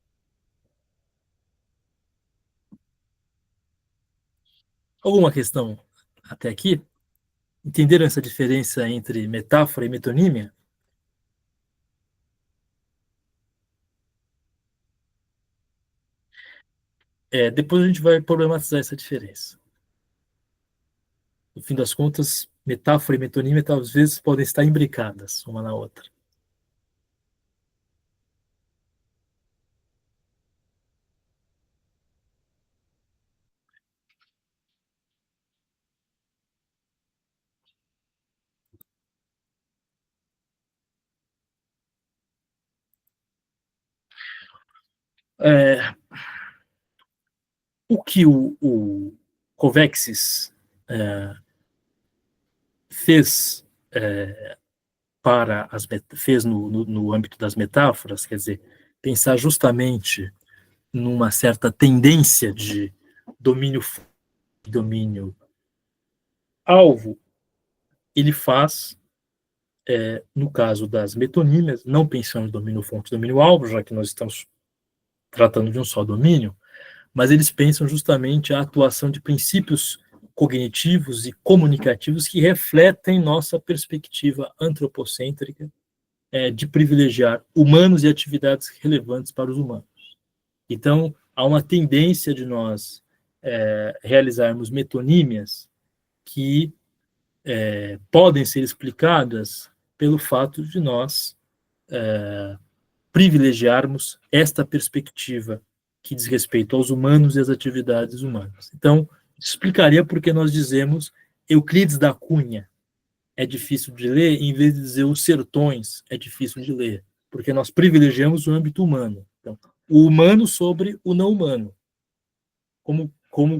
Alguma questão até aqui? Entenderam essa diferença entre metáfora e metonímia? Depois a gente vai problematizar essa diferença. No fim das contas, metáfora e metonímia às vezes podem estar imbricadas uma na outra. O que o Covexis fez fez no âmbito das metáforas, quer dizer, pensar justamente numa certa tendência de domínio alvo, ele faz, no caso das metonímias, não pensando em domínio fonte e domínio alvo, já que nós estamos tratando de um só domínio, mas eles pensam justamente a atuação de princípios cognitivos e comunicativos que refletem nossa perspectiva antropocêntrica de privilegiar humanos e atividades relevantes para os humanos. Então, há uma tendência de nós realizarmos metonímias que podem ser explicadas pelo fato de nós privilegiarmos esta perspectiva que diz respeito aos humanos e às atividades humanas. Então, explicaria por que nós dizemos Euclides da Cunha é difícil de ler, em vez de dizer os sertões é difícil de ler, porque nós privilegiamos o âmbito humano. Então, o humano sobre o não humano. Como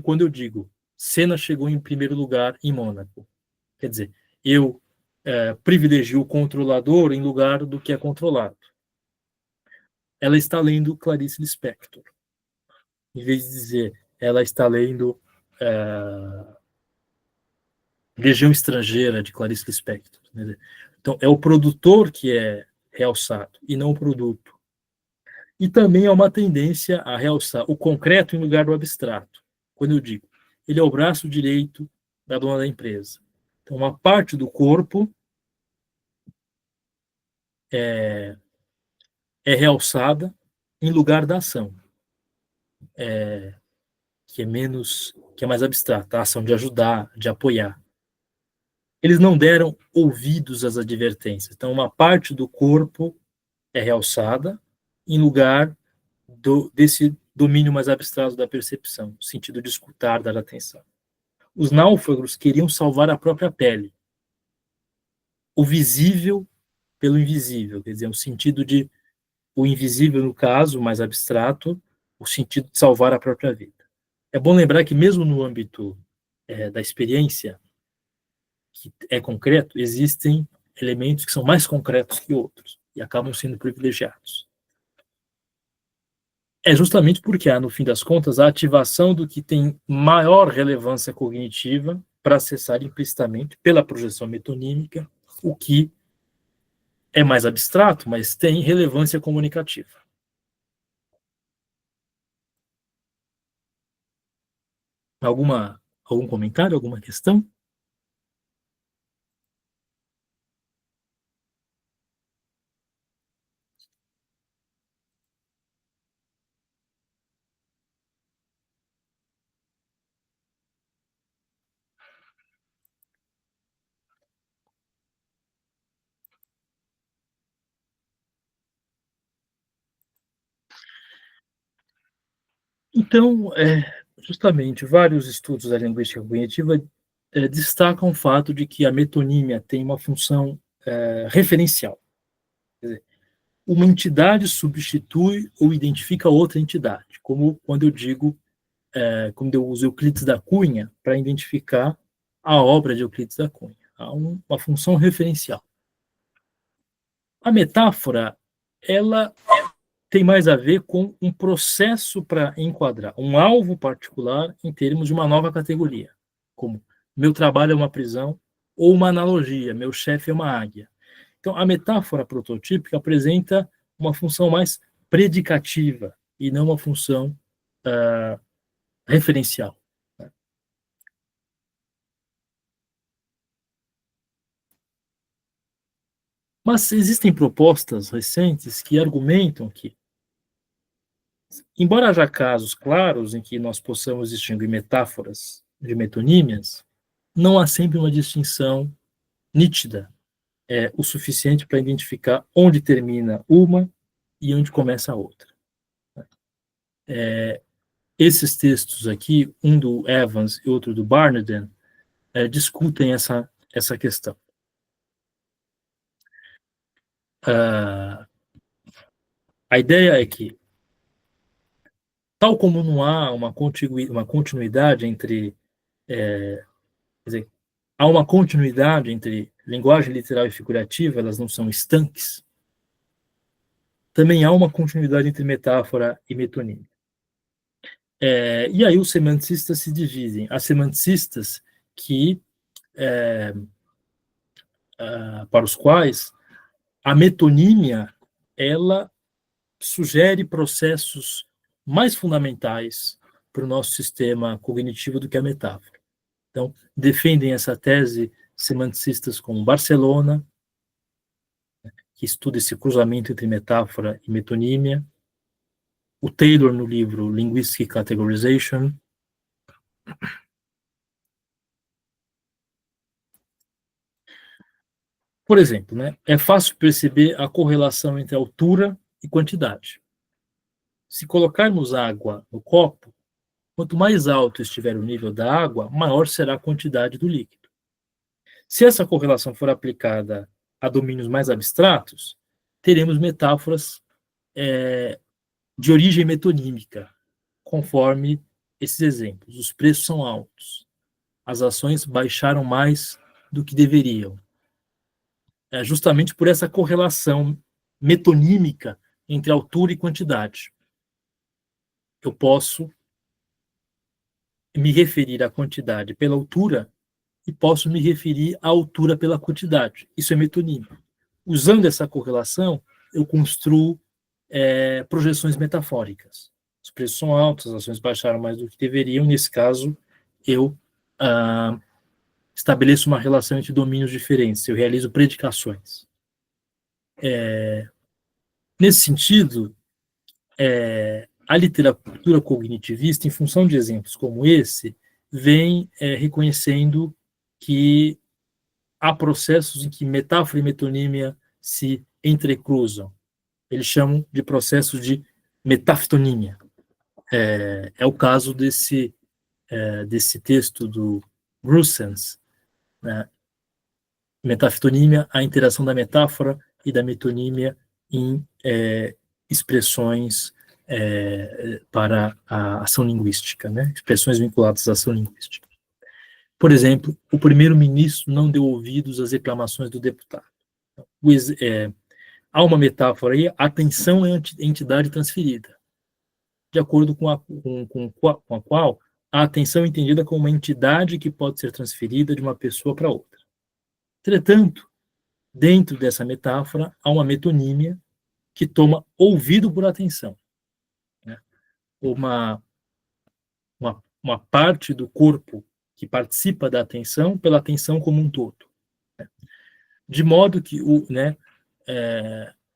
quando eu digo, Senna chegou em primeiro lugar em Mônaco. Quer dizer, eu privilegio o controlador em lugar do que é controlado. Ela está lendo Clarice Lispector. Em vez de dizer, ela está lendo Legião Estrangeira, de Clarice Lispector. Então, é o produtor que é realçado, e não o produto. E também há uma tendência a realçar o concreto em lugar do abstrato. Quando eu digo, ele é o braço direito da dona da empresa. Então, uma parte do corpo é realçada em lugar da ação, que é mais abstrata, a ação de ajudar, de apoiar. Eles não deram ouvidos às advertências. Então, uma parte do corpo é realçada em lugar desse domínio mais abstrato da percepção, no sentido de escutar, dar atenção. Os náufragos queriam salvar a própria pele. O visível pelo invisível, quer dizer, o sentido de o invisível, no caso, mais abstrato, o sentido de salvar a própria vida. É bom lembrar que mesmo no âmbito da experiência, que é concreto, existem elementos que são mais concretos que outros e acabam sendo privilegiados. É justamente porque há, no fim das contas, a ativação do que tem maior relevância cognitiva para acessar implicitamente, pela projeção metonímica, o que é mais abstrato, mas tem relevância comunicativa. Algum comentário, alguma questão? Então, justamente, vários estudos da linguística cognitiva destacam o fato de que a metonímia tem uma função referencial. Quer dizer, uma entidade substitui ou identifica outra entidade, como quando eu digo, quando eu uso Euclides da Cunha para identificar a obra de Euclides da Cunha. Há uma função referencial. A metáfora, ela tem mais a ver com um processo para enquadrar um alvo particular em termos de uma nova categoria, como meu trabalho é uma prisão, ou uma analogia, meu chefe é uma águia. Então, a metáfora prototípica apresenta uma função mais predicativa e não uma função referencial. Mas existem propostas recentes que argumentam que, embora haja casos claros em que nós possamos distinguir metáforas de metonímias, não há sempre uma distinção nítida o suficiente para identificar onde termina uma e onde começa a outra. Esses textos aqui, um do Evans e outro do Barneden, discutem essa questão. A ideia é que Tal como não há uma continuidade entre, quer dizer, há uma continuidade entre linguagem literal e figurativa, elas não são estanques, também há uma continuidade entre metáfora e metonímia. E aí os semanticistas se dividem. Há semanticistas que, para os quais a metonímia, ela sugere processos mais fundamentais para o nosso sistema cognitivo do que a metáfora. Então, defendem essa tese semanticistas como Barcelona, que estuda esse cruzamento entre metáfora e metonímia, o Taylor no livro Linguistic Categorization. Por exemplo, né, é fácil perceber a correlação entre altura e quantidade. Se colocarmos água no copo, quanto mais alto estiver o nível da água, maior será a quantidade do líquido. Se essa correlação for aplicada a domínios mais abstratos, teremos metáforas de origem metonímica, conforme esses exemplos. Os preços são altos, as ações baixaram mais do que deveriam. Justamente por essa correlação metonímica entre altura e quantidade. Eu posso me referir à quantidade pela altura e posso me referir à altura pela quantidade. Isso é metonímico. Usando essa correlação, eu construo projeções metafóricas. Os preços são altos, as ações baixaram mais do que deveriam. Nesse caso, eu estabeleço uma relação entre domínios diferentes. Eu realizo predicações. Nesse sentido, a literatura cognitivista, em função de exemplos como esse, vem reconhecendo que há processos em que metáfora e metonímia se entrecruzam. Eles chamam de processo de metaftonímia. É o caso desse texto do Brussens, né? Metaftonímia, a interação da metáfora e da metonímia em expressões para a ação linguística, né? Expressões vinculadas à ação linguística. Por exemplo, o primeiro-ministro não deu ouvidos às reclamações do deputado. Há uma metáfora aí, atenção é entidade transferida, de acordo com a qual a atenção é entendida como uma entidade que pode ser transferida de uma pessoa para outra. Entretanto, dentro dessa metáfora, há uma metonímia que toma ouvido por atenção. Né? Uma parte do corpo que participa da atenção pela atenção como um todo. Né? De modo que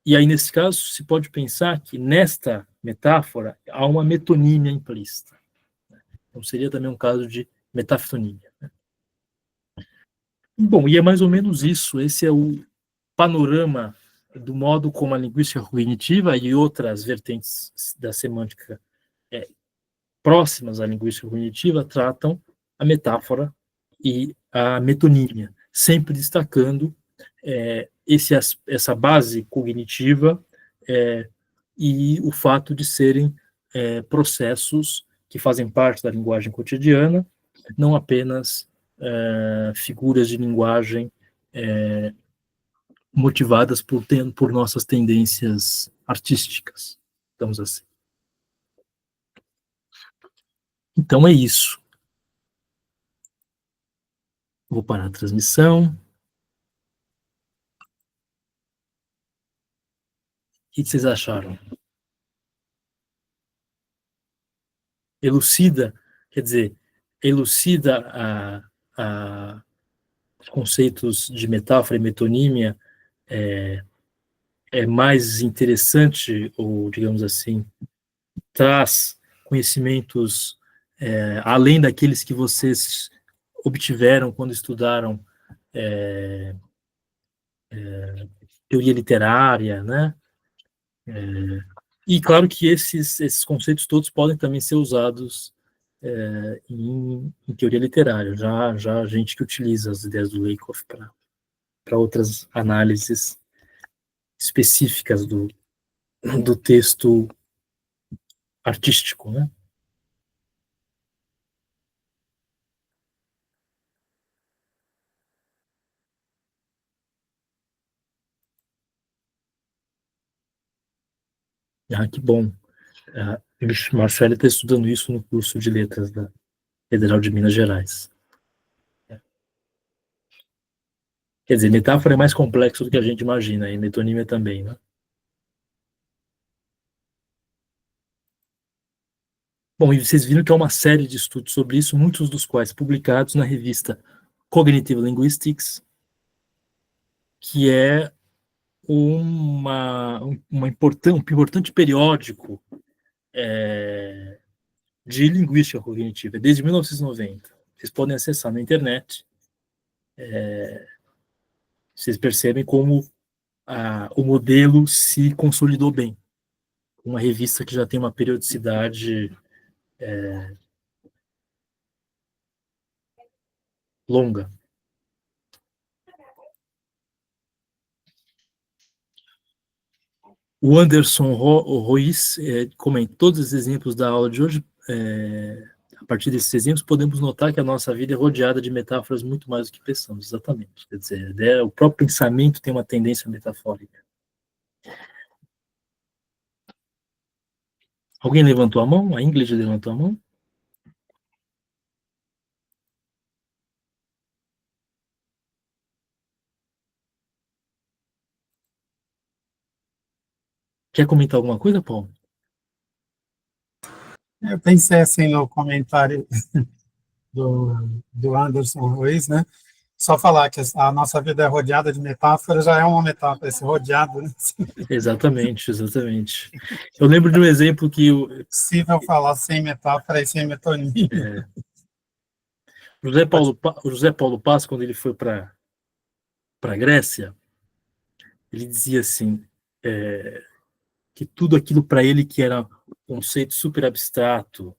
e aí, nesse caso, se pode pensar que nesta metáfora há uma metonímia implícita. Então, seria também um caso de metaftonímia. Né? Bom, e é mais ou menos isso. Esse é o panorama do modo como a linguística cognitiva e outras vertentes da semântica próximas à linguística cognitiva tratam a metáfora e a metonímia, sempre destacando essa base cognitiva e o fato de serem processos que fazem parte da linguagem cotidiana, não apenas figuras de linguagem motivadas por nossas tendências artísticas, digamos assim. Então é isso. Vou parar a transmissão. O que vocês acharam? Elucida, quer dizer, elucida os conceitos de metáfora e metonímia é mais interessante, ou digamos assim, traz conhecimentos além daqueles que vocês obtiveram quando estudaram teoria literária, né? E claro que esses conceitos todos podem também ser usados em teoria literária. Já a gente que utiliza as ideias do Lakoff para outras análises específicas do texto artístico, né? Ah, que bom. O Marcelo está estudando isso no curso de letras da Federal de Minas Gerais. Quer dizer, metáfora é mais complexo do que a gente imagina, e metonímia também, né? Bom, e vocês viram que há uma série de estudos sobre isso, muitos dos quais publicados na revista Cognitive Linguistics, que é um importante periódico de linguística cognitiva, desde 1990. Vocês podem acessar na internet, vocês percebem como o modelo se consolidou bem. Uma revista que já tem uma periodicidade longa. O Anderson Ruiz comenta todos os exemplos da aula de hoje. A partir desses exemplos, podemos notar que a nossa vida é rodeada de metáforas muito mais do que pensamos, exatamente. Quer dizer, o próprio pensamento tem uma tendência metafórica. Alguém levantou a mão? A Ingrid levantou a mão? Quer comentar alguma coisa, Paulo? Eu pensei assim no comentário do Anderson Ruiz, né? Só falar que a nossa vida é rodeada de metáforas, já é uma metáfora, esse rodeado, né? Exatamente, exatamente. Eu lembro de um exemplo que É possível falar sem metáfora e sem metonímia. O José Paulo Paz, quando ele foi para a Grécia, ele dizia assim, que tudo aquilo para ele que era um conceito super abstrato,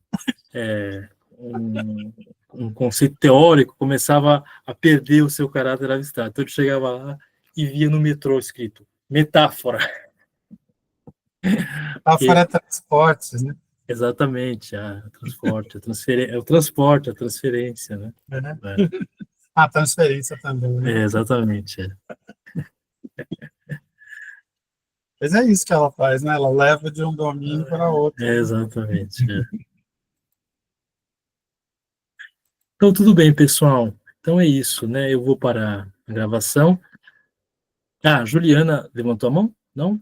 um conceito teórico, começava a perder o seu caráter abstrato. Então ele chegava lá e via no metrô escrito metáfora. Metáfora é transportes, né? Exatamente, transporte, o transporte, a transferência, né? A transferência também, né? Exatamente. Mas é isso que ela faz, né? Ela leva de um domínio para outro. Exatamente. Então, tudo bem, pessoal. Então é isso, né? Eu vou parar a gravação. Juliana levantou a mão? Não?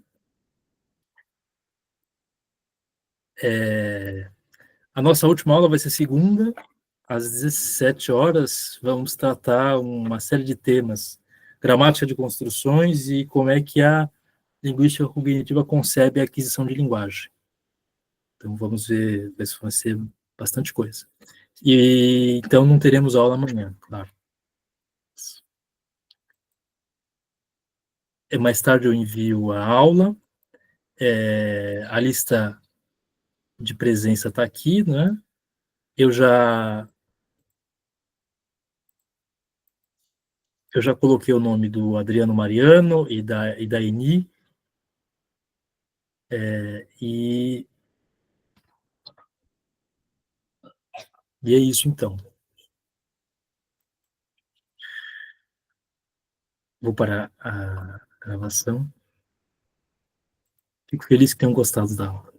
A nossa última aula vai ser segunda, às 17 horas. Vamos tratar uma série de temas. Gramática de construções e como é que a linguística cognitiva concebe a aquisição de linguagem. Então, vamos ver, vai ser bastante coisa. E então não teremos aula amanhã, claro. Mais tarde eu envio a aula. A lista de presença está aqui, né? Eu já coloquei o nome do Adriano Mariano e da Eni. E é isso, então. Vou parar a gravação. Fico feliz que tenham gostado da aula.